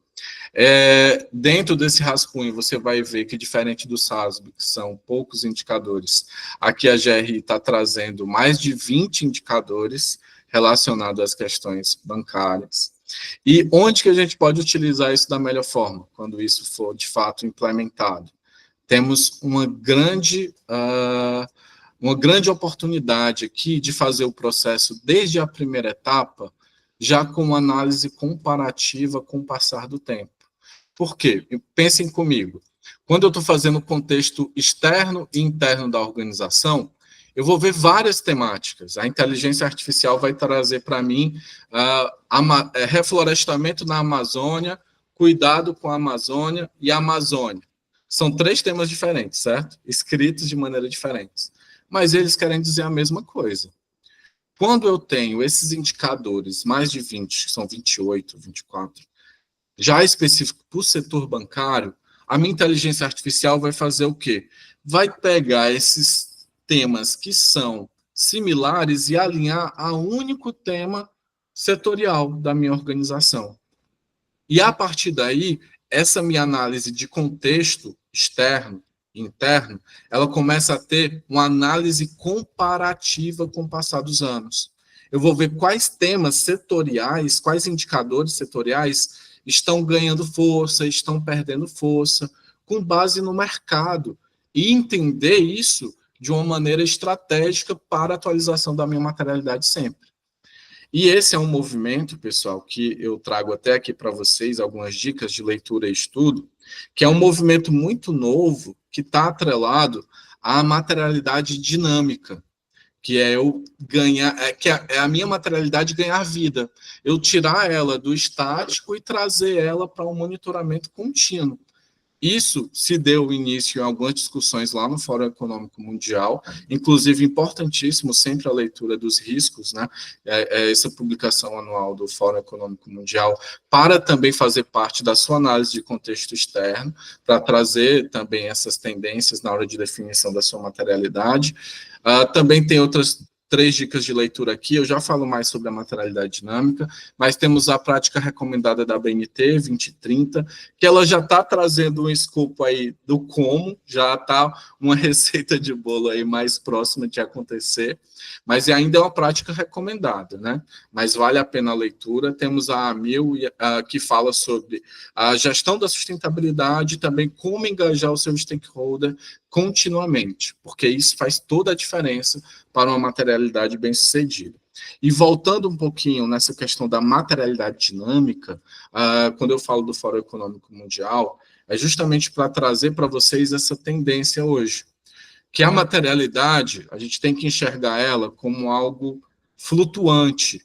Dentro desse rascunho, você vai ver que, diferente do SASB, que são poucos indicadores, aqui a GRI está trazendo mais de 20 indicadores relacionados às questões bancárias. E onde que a gente pode utilizar isso da melhor forma, quando isso for, de fato, implementado? Temos uma grande oportunidade aqui de fazer o processo desde a primeira etapa, já com uma análise comparativa com o passar do tempo. Por quê? Pensem comigo. Quando eu estou fazendo o contexto externo e interno da organização, eu vou ver várias temáticas. A inteligência artificial vai trazer para mim reflorestamento na Amazônia, cuidado com a Amazônia e a Amazônia. São 3 temas diferentes, certo? Escritos de maneira diferente. Mas eles querem dizer a mesma coisa. Quando eu tenho esses indicadores, mais de 20, que são 28, 24, já específico para o setor bancário, a minha inteligência artificial vai fazer o quê? Vai pegar esses temas que são similares e alinhar a um único tema setorial da minha organização. E, a partir daí, essa minha análise de contexto externo e interno, ela começa a ter uma análise comparativa com o passar dos anos. Eu vou ver quais temas setoriais, quais indicadores setoriais estão ganhando força, estão perdendo força, com base no mercado, e entender isso de uma maneira estratégica para a atualização da minha materialidade sempre. E esse é um movimento, pessoal, que eu trago até aqui para vocês algumas dicas de leitura e estudo, que é um movimento muito novo, que está atrelado à materialidade dinâmica, que é eu ganhar, é a minha materialidade ganhar vida. Eu tirar ela do estático e trazer ela para um monitoramento contínuo. Isso se deu início em algumas discussões lá no Fórum Econômico Mundial, inclusive importantíssimo sempre a leitura dos riscos, né? Essa publicação anual do Fórum Econômico Mundial, para também fazer parte da sua análise de contexto externo, para trazer também essas tendências na hora de definição da sua materialidade. Também tem outras 3 dicas de leitura aqui, eu já falo mais sobre a materialidade dinâmica, mas temos a prática recomendada da BNT 2030, que ela já está trazendo um escopo aí do como, já está uma receita de bolo aí mais próxima de acontecer, mas ainda é uma prática recomendada, né? Mas vale a pena a leitura. Temos a A1000, que fala sobre a gestão da sustentabilidade e também como engajar o seu stakeholder continuamente, porque isso faz toda a diferença para uma materialidade bem-sucedida. E voltando um pouquinho nessa questão da materialidade dinâmica, quando eu falo do Fórum Econômico Mundial, é justamente para trazer para vocês essa tendência hoje, que a materialidade, a gente tem que enxergar ela como algo flutuante.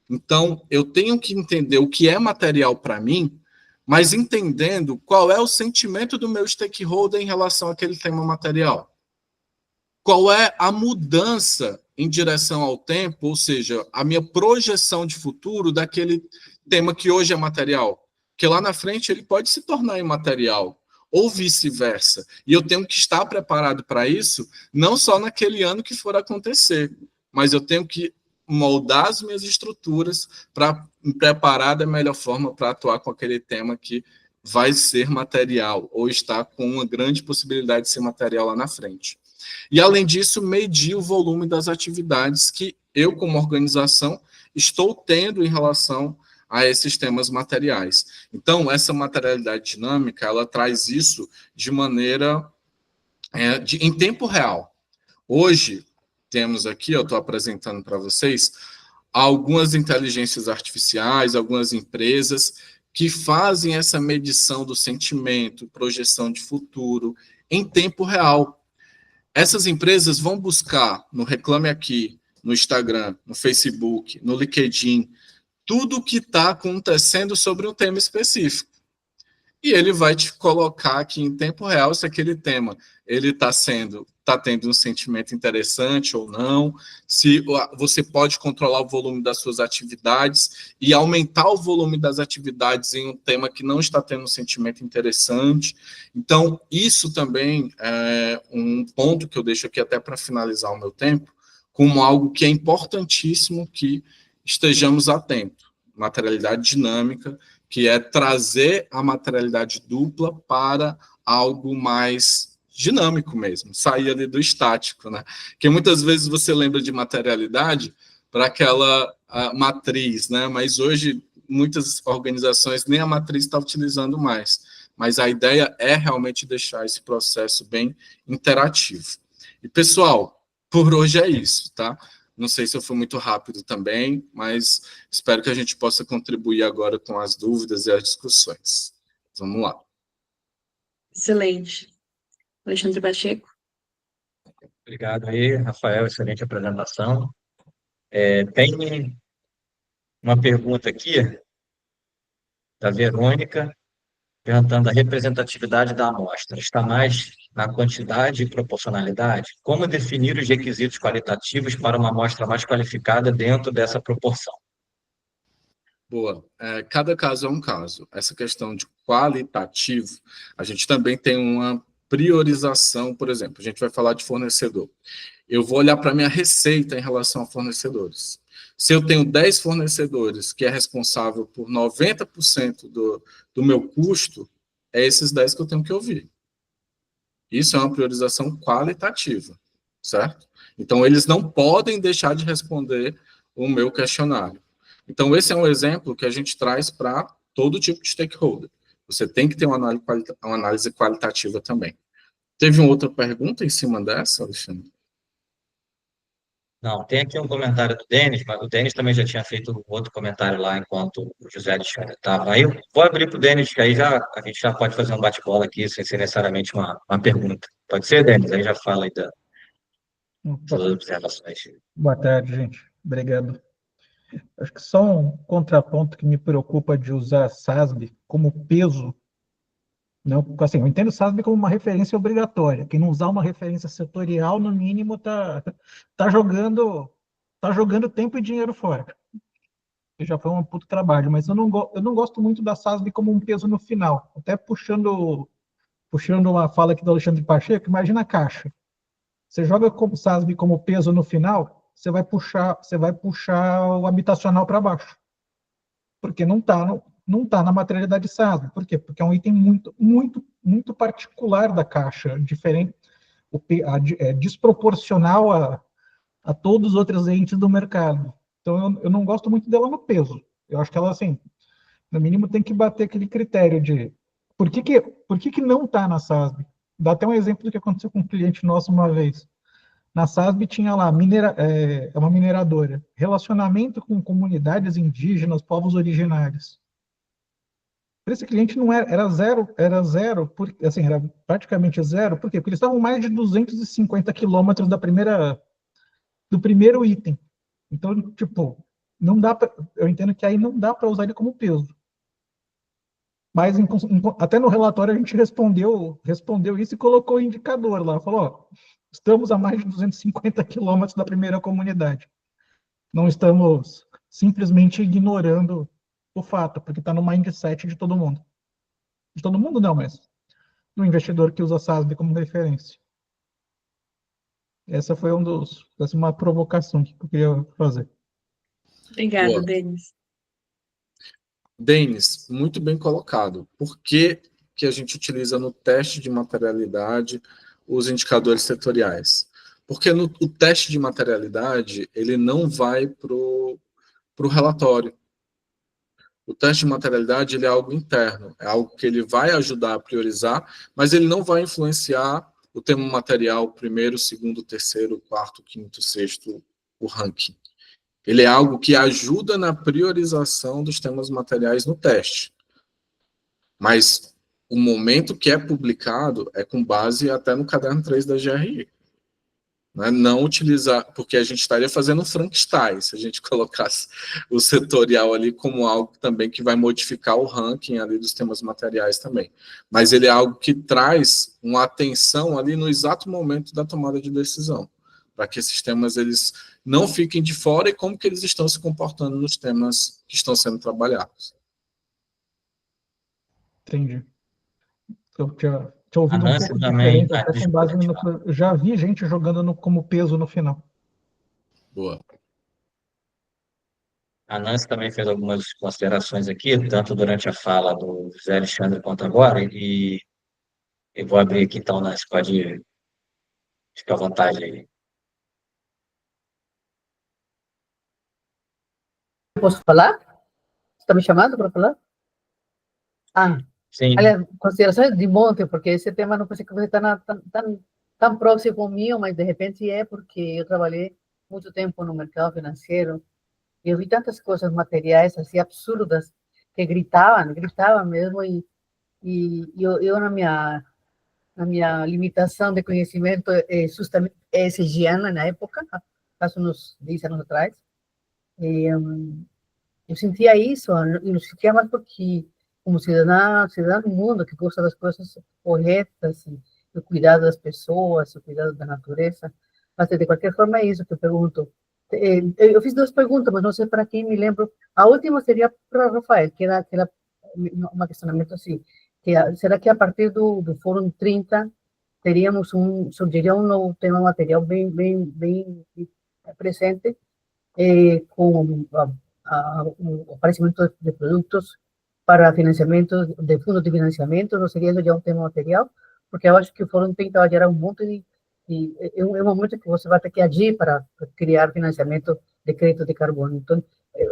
Então, eu tenho que entender o que é material para mim, mas entendendo qual é o sentimento do meu stakeholder em relação àquele tema material. Qual é a mudança em direção ao tempo, ou seja, a minha projeção de futuro daquele tema que hoje é material, que lá na frente ele pode se tornar imaterial, ou vice-versa. E eu tenho que estar preparado para isso, não só naquele ano que for acontecer, mas eu tenho que moldar as minhas estruturas para me preparar da melhor forma para atuar com aquele tema que vai ser material, ou está com uma grande possibilidade de ser material lá na frente. E, além disso, medir o volume das atividades que eu, como organização, estou tendo em relação a esses temas materiais. Então, essa materialidade dinâmica, ela traz isso de maneira em tempo real. Hoje, temos aqui, eu estou apresentando para vocês, algumas inteligências artificiais, algumas empresas que fazem essa medição do sentimento, projeção de futuro, em tempo real. Essas empresas vão buscar no Reclame Aqui, no Instagram, no Facebook, no LinkedIn, tudo o que está acontecendo sobre um tema específico. E ele vai te colocar aqui em tempo real se aquele tema ele está tendo um sentimento interessante ou não, se você pode controlar o volume das suas atividades e aumentar o volume das atividades em um tema que não está tendo um sentimento interessante. Então, isso também é um ponto que eu deixo aqui até para finalizar o meu tempo, como algo que é importantíssimo que estejamos atentos. Materialidade dinâmica, que é trazer a materialidade dupla para algo mais dinâmico mesmo, sair ali do estático, né? Que muitas vezes você lembra de materialidade para aquela matriz, né? Mas hoje muitas organizações nem a matriz está utilizando mais. Mas a ideia é realmente deixar esse processo bem interativo. E, pessoal, por hoje é isso, tá? Não sei se eu fui muito rápido também, mas espero que a gente possa contribuir agora com as dúvidas e as discussões. Vamos lá. Excelente. Alexandre Pacheco. Obrigado aí, Rafael, excelente apresentação. Tem uma pergunta aqui da Verônica, perguntando a representatividade da amostra. Está mais na quantidade e proporcionalidade? Como definir os requisitos qualitativos para uma amostra mais qualificada dentro dessa proporção? Boa. Cada caso é um caso. Essa questão de qualitativo, a gente também tem uma priorização, por exemplo, a gente vai falar de fornecedor. Eu vou olhar para a minha receita em relação a fornecedores. Se eu tenho 10 fornecedores que é responsável por 90% do meu custo, é esses 10 que eu tenho que ouvir. Isso é uma priorização qualitativa, certo? Então, eles não podem deixar de responder o meu questionário. Então, esse é um exemplo que a gente traz para todo tipo de stakeholder. Você tem que ter uma análise qualitativa também. Teve uma outra pergunta em cima dessa, Alexandre? Não, tem aqui um comentário do Denis, mas o Denis também já tinha feito outro comentário lá enquanto o José Alexandre estava. Aí eu vou abrir para o Denis, que aí a gente já pode fazer um bate-bola aqui, sem ser necessariamente uma pergunta. Pode ser, Denis? Aí já fala aí das observações. Boa tarde, gente. Obrigado. Acho que só um contraponto que me preocupa de usar SASB como peso. Não, assim, eu entendo SASB como uma referência obrigatória. Quem não usar uma referência setorial, no mínimo, tá jogando tempo e dinheiro fora. Já foi um puto trabalho, mas eu não gosto muito da SASB como um peso no final. Até puxando uma fala aqui do Alexandre Pacheco, imagina a caixa. Você joga como SASB como peso no final, você vai puxar o habitacional para baixo. Porque não está na materialidade SASB. Por quê? Porque é um item muito, muito, muito particular da caixa, diferente, desproporcional a todos os outros entes do mercado. Então, eu não gosto muito dela no peso. Eu acho que ela, assim, no mínimo tem que bater aquele critério de por que não está na SASB? Dá até um exemplo do que aconteceu com um cliente nosso uma vez. Na SASB tinha lá, é uma mineradora, relacionamento com comunidades indígenas, povos originários. Para esse cliente não era zero, assim, era praticamente zero. Por quê? Porque eles estavam mais de 250 quilômetros do primeiro item. Então, tipo, não dá eu entendo que aí não dá para usar ele como peso. Mas até no relatório a gente respondeu isso e colocou o indicador lá. Falou, ó, estamos a mais de 250 quilômetros da primeira comunidade. Não estamos simplesmente ignorando o fato, porque está no mindset de todo mundo. De todo mundo não, mas do investidor que usa SASB como referência. Essa foi uma provocação que eu queria fazer. Obrigada, Boa. Denis. Denis, muito bem colocado. Por que a gente utiliza no teste de materialidade os indicadores setoriais? Porque o teste de materialidade, ele não vai para o relatório. O teste de materialidade ele é algo interno, é algo que ele vai ajudar a priorizar, mas ele não vai influenciar o tema material, primeiro, segundo, terceiro, quarto, quinto, sexto, o ranking. Ele é algo que ajuda na priorização dos temas materiais no teste. Mas o momento que é publicado é com base até no caderno 3 da GRI. Não utilizar, porque a gente estaria fazendo um Frankenstein, se a gente colocasse o setorial ali como algo também que vai modificar o ranking ali dos temas materiais também. Mas ele é algo que traz uma atenção ali no exato momento da tomada de decisão, para que esses temas eles não fiquem de fora e como que eles estão se comportando nos temas que estão sendo trabalhados. Entendi. Eu tinha ouvido A um Nancy pouco também. diferente, até com base no que eu já vi gente jogando como peso no final. Boa. A Nancy também fez algumas considerações aqui, tanto durante a fala do José Alexandre quanto agora, e eu vou abrir aqui, então, Nancy, pode ficar à vontade aí. Posso falar? Você está me chamando para falar? Ah, Sim, aliás, considerações de monte, porque esse tema não pensei que você está tão próximo ao meu, mas de repente é porque eu trabalhei muito tempo no mercado financeiro e eu vi tantas coisas materiais assim absurdas que gritavam mesmo e eu na minha limitação de conhecimento justamente ESGiana na época, há uns 10 anos atrás, eu sentia isso, e não sentia mais porque, como cidadã do mundo, que gosta das coisas corretas, e do cuidado das pessoas, do cuidado da natureza, mas de qualquer forma é isso que eu pergunto. Eu fiz 2 perguntas, mas não sei para quem me lembro. A última seria para o Rafael, que era um questionamento assim, será que a partir do Fórum 30 surgiria um novo tema material bem presente, com o aparecimento de produtos para financiamento, de fundos de financiamento, não seria isso já um tema material? Porque eu acho que o Fórum 30 vai gerar um monte e é um momento que você vai ter que agir para criar financiamento de crédito de carbono. Então,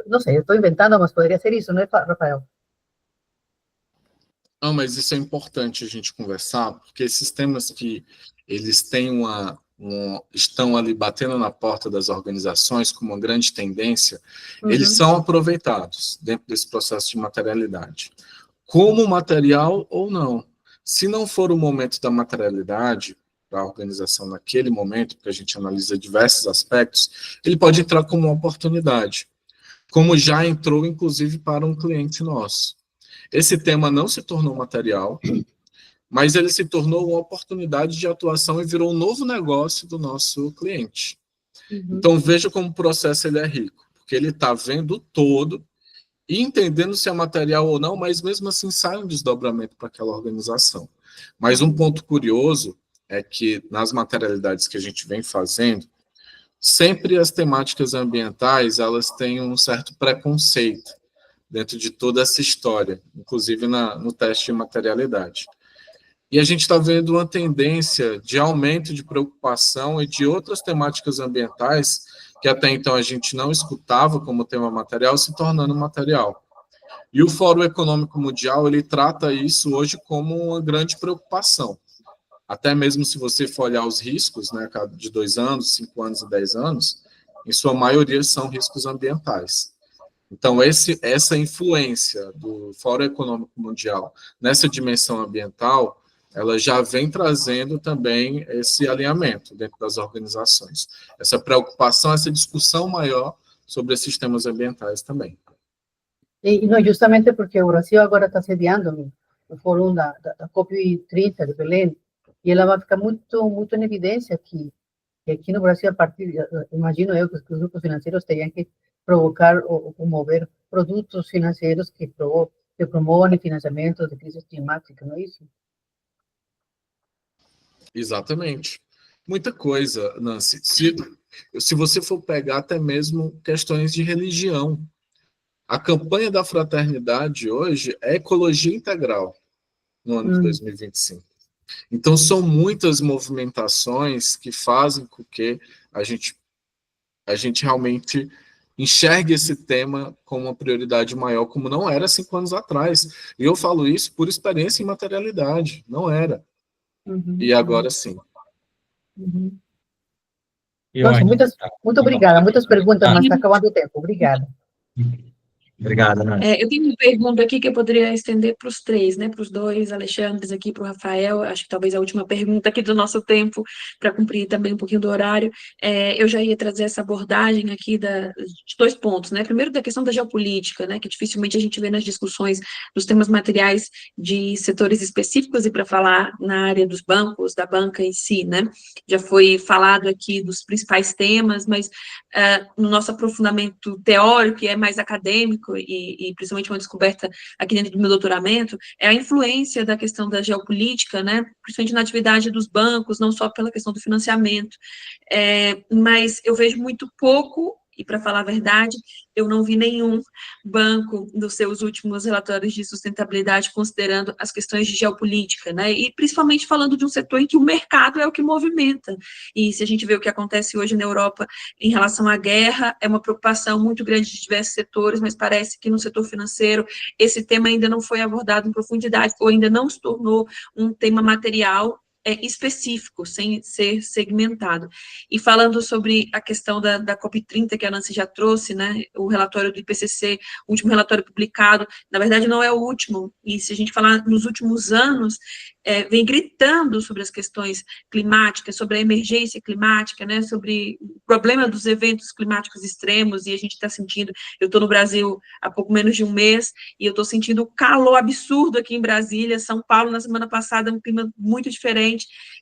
não sei, eu estou inventando, mas poderia ser isso, não é, Rafael? Não, mas isso é importante a gente conversar, porque esses temas que eles têm estão ali batendo na porta das organizações como uma grande tendência, eles são aproveitados dentro desse processo de materialidade, como material ou não. Se não for o momento da materialidade para a organização naquele momento, porque a gente analisa diversos aspectos, ele pode entrar como uma oportunidade, como já entrou, inclusive, para um cliente nosso. Esse tema não se tornou material, mas ele se tornou uma oportunidade de atuação e virou um novo negócio do nosso cliente. Então, veja como o processo ele é rico, porque ele está vendo o todo e entendendo se é material ou não, mas mesmo assim sai um desdobramento para aquela organização. Mas um ponto curioso é que nas materialidades que a gente vem fazendo, sempre as temáticas ambientais elas têm um certo preconceito dentro de toda essa história, inclusive no teste de materialidade. E a gente está vendo uma tendência de aumento de preocupação e de outras temáticas ambientais que até então a gente não escutava como tema material, se tornando material. E o Fórum Econômico Mundial, ele trata isso hoje como uma grande preocupação. Até mesmo se você for olhar os riscos, né, de 2 anos, 5 anos e 10 anos, em sua maioria são riscos ambientais. Então, essa influência do Fórum Econômico Mundial nessa dimensão ambiental, ela já vem trazendo também esse alinhamento dentro das organizações. Essa preocupação, essa discussão maior sobre esses temas ambientais também. E não, justamente porque o Brasil agora está sediando o fórum da COP30 de Belém, e ela vai ficar muito em evidência que aqui no Brasil, a partir, imagino eu, que os grupos financeiros teriam que provocar ou promover produtos financeiros que promovam financiamento de crise climática, não é isso? Exatamente. Muita coisa, Nancy. Se você for pegar até mesmo questões de religião, a campanha da fraternidade hoje é ecologia integral no ano de 2025. Então, são muitas movimentações que fazem com que a gente realmente enxergue esse tema como uma prioridade maior, como não era 5 anos atrás. E eu falo isso por experiência e materialidade, não era. E agora sim. Nossa, muito obrigada. Muitas perguntas, mas está acabando o tempo. Obrigada. Obrigado, Nancy. Eu tenho uma pergunta aqui que eu poderia estender para os três, né? Para os dois Alexandres aqui, para o Rafael. Acho que talvez a última pergunta aqui do nosso tempo, para cumprir também um pouquinho do horário. Eu já ia trazer essa abordagem aqui de 2 pontos, né? Primeiro, da questão da geopolítica, né? Que dificilmente a gente vê nas discussões dos temas materiais de setores específicos, e para falar na área dos bancos, da banca em si, né? Já foi falado aqui dos principais temas, mas no nosso aprofundamento teórico, que é mais acadêmico, e principalmente uma descoberta aqui dentro do meu doutoramento, é a influência da questão da geopolítica, né, principalmente na atividade dos bancos, não só pela questão do financiamento, mas eu vejo muito pouco, e para falar a verdade, eu não vi nenhum banco nos seus últimos relatórios de sustentabilidade considerando as questões de geopolítica, né, e principalmente falando de um setor em que o mercado é o que movimenta, e se a gente vê o que acontece hoje na Europa em relação à guerra, é uma preocupação muito grande de diversos setores, mas parece que no setor financeiro esse tema ainda não foi abordado em profundidade, ou ainda não se tornou um tema material específico, sem ser segmentado. E falando sobre a questão da COP30, que a Nancy já trouxe, né, o relatório do IPCC, o último relatório publicado, na verdade não é o último, e se a gente falar nos últimos anos, vem gritando sobre as questões climáticas, sobre a emergência climática, né, sobre o problema dos eventos climáticos extremos, e a gente está sentindo, eu estou no Brasil há pouco menos de um mês, e eu estou sentindo o calor absurdo aqui em Brasília, São Paulo, na semana passada, um clima muito diferente.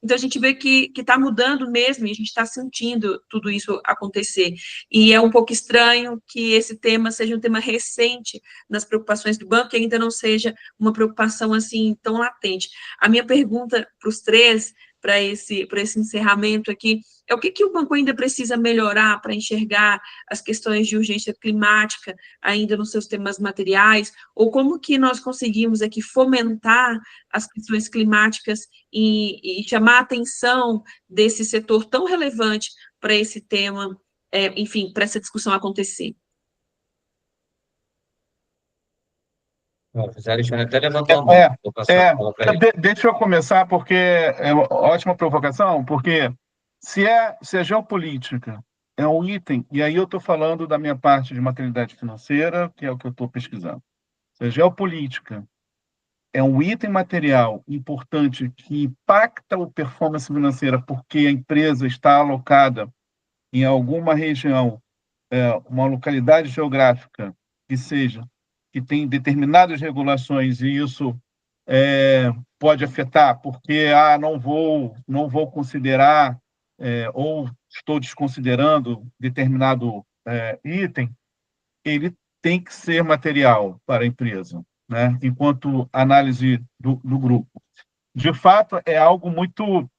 Então, a gente vê que está mudando mesmo, e a gente está sentindo tudo isso acontecer. E é um pouco estranho que esse tema seja um tema recente nas preocupações do banco, e ainda não seja uma preocupação assim tão latente. A minha pergunta para os três, para esse encerramento aqui, é o que o banco ainda precisa melhorar para enxergar as questões de urgência climática ainda nos seus temas materiais, ou como que nós conseguimos aqui fomentar as questões climáticas e chamar a atenção desse setor tão relevante para esse tema, enfim, para essa discussão acontecer. O José Alexandre até levantou a mão. Vou passar a palavra para ele. Deixa eu começar, porque é uma ótima provocação, porque se a geopolítica é um item, e aí eu estou falando da minha parte de materialidade financeira, que é o que eu estou pesquisando. Se a geopolítica é um item material importante que impacta a performance financeira porque a empresa está alocada em alguma região, uma localidade geográfica que tem determinadas regulações, e isso pode afetar, porque não vou considerar, ou estou desconsiderando determinado item, ele tem que ser material para a empresa, né? Enquanto análise do grupo. De fato, é algo muito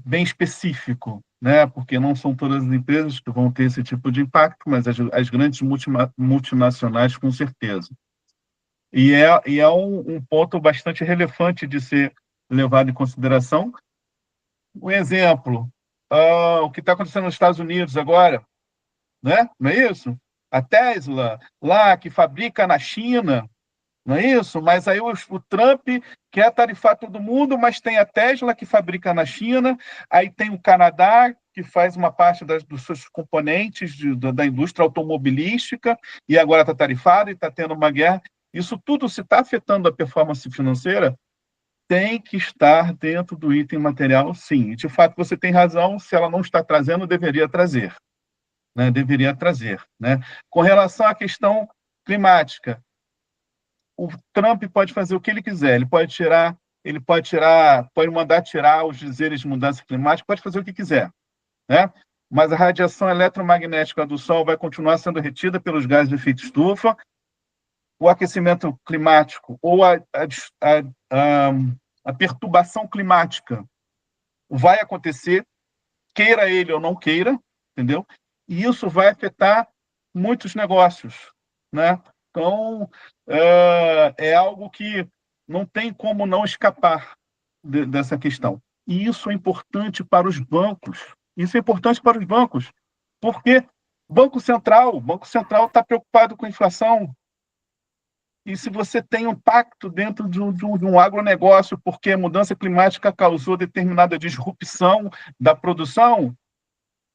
bem específico, né? Porque não são todas as empresas que vão ter esse tipo de impacto, mas as grandes multinacionais, com certeza. E é um ponto bastante relevante de ser levado em consideração. Um exemplo, o que está acontecendo nos Estados Unidos agora, né? Não é isso? A Tesla, lá, que fabrica na China, não é isso? Mas aí o Trump quer tarifar todo mundo, mas tem a Tesla, que fabrica na China, aí tem o Canadá, que faz uma parte dos seus componentes da indústria automobilística, e agora está tarifado e está tendo uma guerra. Isso tudo, se está afetando a performance financeira, tem que estar dentro do item material, sim. De fato, você tem razão, se ela não está trazendo, deveria trazer. Né? Deveria trazer. Né? Com relação à questão climática, o Trump pode fazer o que ele quiser, pode mandar tirar os dizeres de mudança climática, pode fazer o que quiser, né? Mas a radiação eletromagnética do Sol vai continuar sendo retida pelos gases de efeito estufa, o aquecimento climático ou a perturbação climática vai acontecer, queira ele ou não queira, entendeu? E isso vai afetar muitos negócios, né? Então, é algo que não tem como não escapar dessa questão. E isso é importante para os bancos. Isso é importante para os bancos, porque o Banco Central está preocupado com a inflação. E se você tem um pacto dentro de um agronegócio, porque a mudança climática causou determinada disrupção da produção,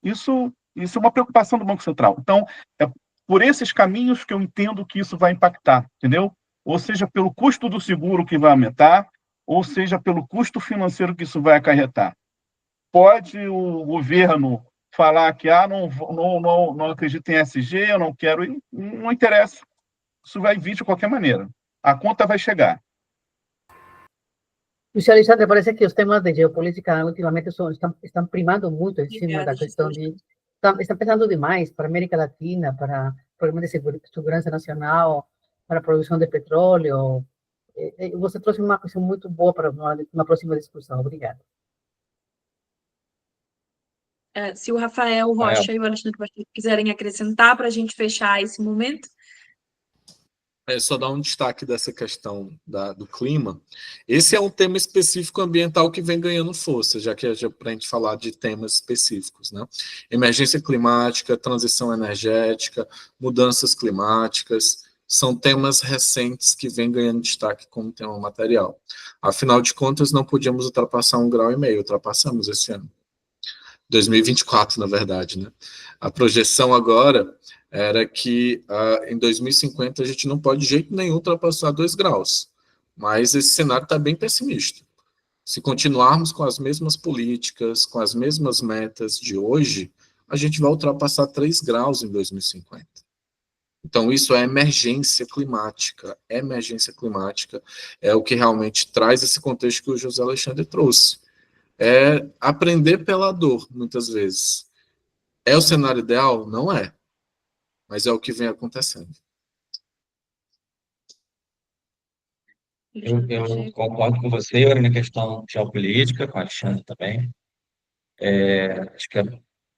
isso é uma preocupação do Banco Central. Então, é por esses caminhos que eu entendo que isso vai impactar, entendeu? Ou seja, pelo custo do seguro que vai aumentar, ou seja, pelo custo financeiro que isso vai acarretar. Pode o governo falar que não acredito em ESG, eu não quero, não interessa. Isso vai vir de qualquer maneira. A conta vai chegar. Luiz Alexandre, parece que os temas de geopolítica ultimamente estão primando muito em cima da questão de... Estão pensando demais para a América Latina, para problemas de segurança nacional, para a produção de petróleo. Você trouxe uma questão muito boa para uma próxima discussão. Obrigada. Se o Rafael Rocha e o Alexandre Pacheco quiserem acrescentar para a gente fechar esse momento. Só dar um destaque dessa questão do clima. Esse é um tema específico ambiental que vem ganhando força, já que é para a gente falar de temas específicos, né? Emergência climática, transição energética, mudanças climáticas, são temas recentes que vêm ganhando destaque como tema material. Afinal de contas, não podíamos ultrapassar 1,5 graus, ultrapassamos esse ano. 2024, na verdade, né? A projeção agora era que em 2050 a gente não pode de jeito nenhum ultrapassar 2 graus, mas esse cenário está bem pessimista. Se continuarmos com as mesmas políticas, com as mesmas metas de hoje, a gente vai ultrapassar 3 graus em 2050. Então, isso é emergência climática. Emergência climática é o que realmente traz esse contexto que o José Alexandre trouxe. É aprender pela dor, muitas vezes. É o cenário ideal? Não é. Mas é o que vem acontecendo. Eu concordo com você, na questão geopolítica, com o Alexandre também. Acho que é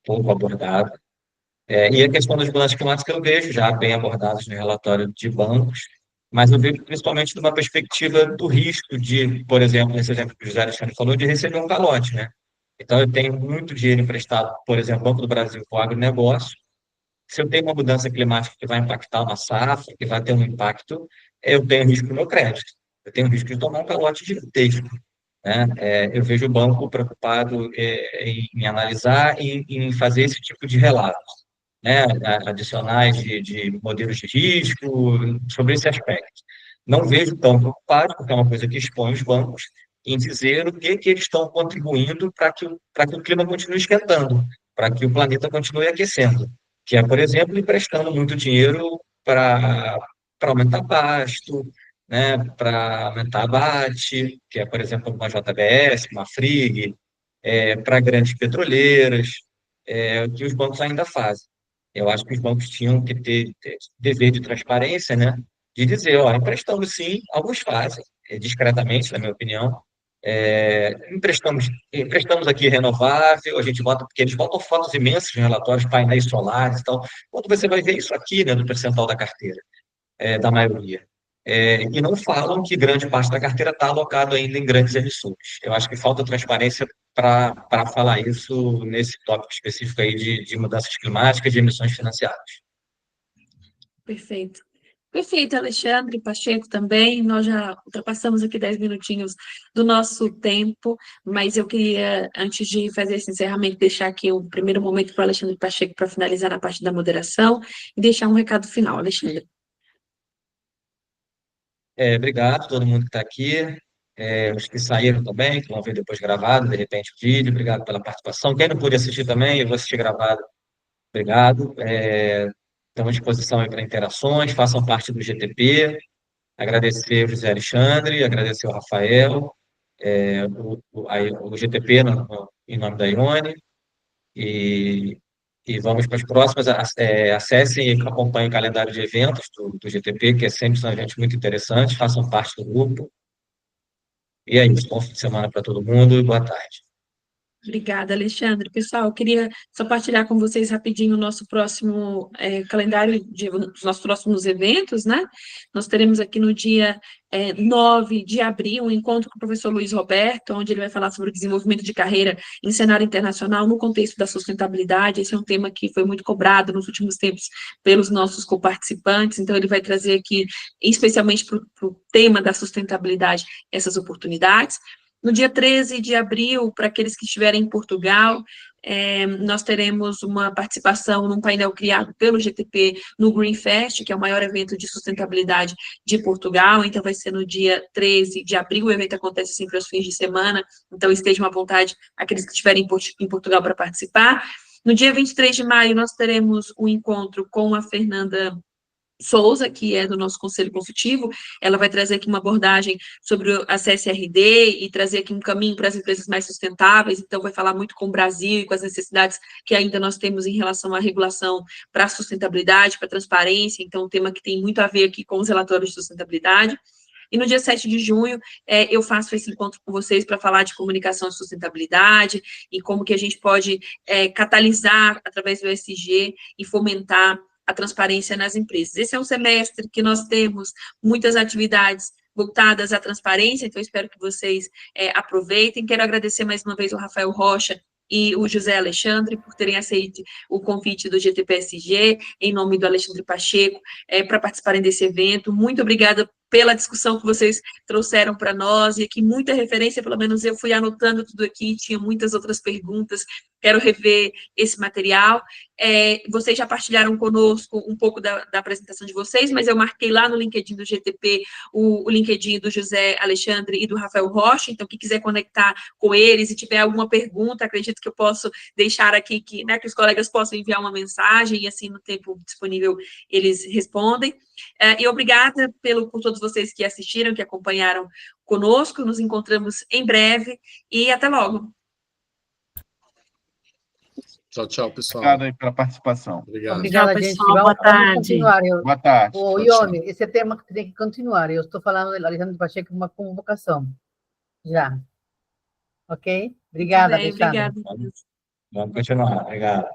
pouco abordado. E a questão das mudanças climáticas eu vejo já bem abordadas no relatório de bancos, mas eu vejo principalmente de uma perspectiva do risco de, por exemplo, nesse exemplo que o José Alexandre falou, de receber um calote, né? Então, eu tenho muito dinheiro emprestado, por exemplo, Banco do Brasil para o agronegócio. Se eu tenho uma mudança climática que vai impactar uma safra, que vai ter um impacto, eu tenho risco no meu crédito. Eu tenho risco de tomar um calote gigantesco, né? Eu vejo o banco preocupado em analisar e em fazer esse tipo de relato, né? Adicionais de modelos de risco, sobre esse aspecto. Não vejo tão preocupado, porque é uma coisa que expõe os bancos, em dizer o que eles estão contribuindo para que o clima continue esquentando, para que o planeta continue aquecendo, que é, por exemplo, emprestando muito dinheiro para aumentar pasto, né, para aumentar abate, que é, por exemplo, uma JBS, uma FRIG, para grandes petroleiras, o que os bancos ainda fazem. Eu acho que os bancos tinham que ter dever de transparência, né, de dizer, ó, emprestamos sim, alguns fazem, discretamente, na minha opinião, emprestamos aqui renovável, a gente bota, porque eles botam fotos imensas nos relatórios, painéis solares e tal. Quando você vai ver isso aqui, né, do percentual da carteira, da maioria. E não falam que grande parte da carteira está alocada ainda em grandes emissores. Eu acho que falta transparência para falar isso nesse tópico específico aí de mudanças climáticas, de emissões financiadas. Perfeito. Perfeito, Alexandre, Pacheco também. Nós já ultrapassamos aqui 10 minutinhos do nosso tempo, mas eu queria, antes de fazer esse encerramento, deixar aqui o primeiro momento para o Alexandre Pacheco para finalizar a parte da moderação e deixar um recado final, Alexandre. Obrigado a todo mundo que está aqui. os que saíram também, que vão ver depois gravado, de repente, o vídeo, obrigado pela participação. Quem não pôde assistir também, eu vou assistir gravado, obrigado. Estamos à disposição aí para interações, façam parte do GTP. Agradecer o José Alexandre, agradecer o Rafael, o GTP em nome da Ione, e vamos para as próximas. Acessem e acompanhem o calendário de eventos do GTP, que sempre são eventos muito interessantes, façam parte do grupo. E é isso, bom fim de semana para todo mundo e boa tarde. Obrigada, Alexandre. Pessoal, eu queria só partilhar com vocês rapidinho o nosso próximo calendário dos nossos próximos eventos, né? Nós teremos aqui no dia 9 de abril um encontro com o professor Luiz Roberto, onde ele vai falar sobre o desenvolvimento de carreira em cenário internacional no contexto da sustentabilidade. Esse é um tema que foi muito cobrado nos últimos tempos pelos nossos coparticipantes, então ele vai trazer aqui, especialmente para o tema da sustentabilidade, essas oportunidades. No dia 13 de abril, para aqueles que estiverem em Portugal, nós teremos uma participação num painel criado pelo GTP no Green Fest, que é o maior evento de sustentabilidade de Portugal. Então, vai ser no dia 13 de abril, o evento acontece sempre aos fins de semana, então estejam à vontade aqueles que estiverem em Portugal para participar. No dia 23 de maio, nós teremos um encontro com a Fernanda Souza, que é do nosso Conselho Consultivo. Ela vai trazer aqui uma abordagem sobre a CSRD e trazer aqui um caminho para as empresas mais sustentáveis, então vai falar muito com o Brasil e com as necessidades que ainda nós temos em relação à regulação para a sustentabilidade, para a transparência, então um tema que tem muito a ver aqui com os relatórios de sustentabilidade. E no dia 7 de junho, eu faço esse encontro com vocês para falar de comunicação e sustentabilidade e como que a gente pode catalisar, através do ESG, e fomentar a transparência nas empresas. Esse é um semestre que nós temos muitas atividades voltadas à transparência, então espero que vocês aproveitem. Quero agradecer mais uma vez o Rafael Rocha e o José Alexandre por terem aceito o convite do GTPSG, em nome do Alexandre Pacheco, para participarem desse evento. Muito obrigada pela discussão que vocês trouxeram para nós, e aqui muita referência, pelo menos eu fui anotando tudo aqui, tinha muitas outras perguntas, quero rever esse material. Vocês já partilharam conosco um pouco da apresentação de vocês, mas eu marquei lá no LinkedIn do GTP o LinkedIn do José Alexandre e do Rafael Rocha, então quem quiser conectar com eles e tiver alguma pergunta, acredito que eu posso deixar aqui, que os colegas possam enviar uma mensagem, e assim no tempo disponível eles respondem. E obrigada por todos vocês que assistiram, que acompanharam conosco, nos encontramos em breve, e até logo. Tchau, tchau, pessoal. Obrigado aí pela participação. Obrigado. Obrigada, Tchau, gente. pessoal. Boa tarde. Continuar. Boa tarde. Ô, Tchau, tchau. Ione, esse tema que tem que continuar. Eu estou falando do Alexandre Pacheco com uma convocação. Já. Ok? Obrigada, Bem, Alexandre. obrigada. Vamos continuar. Obrigado.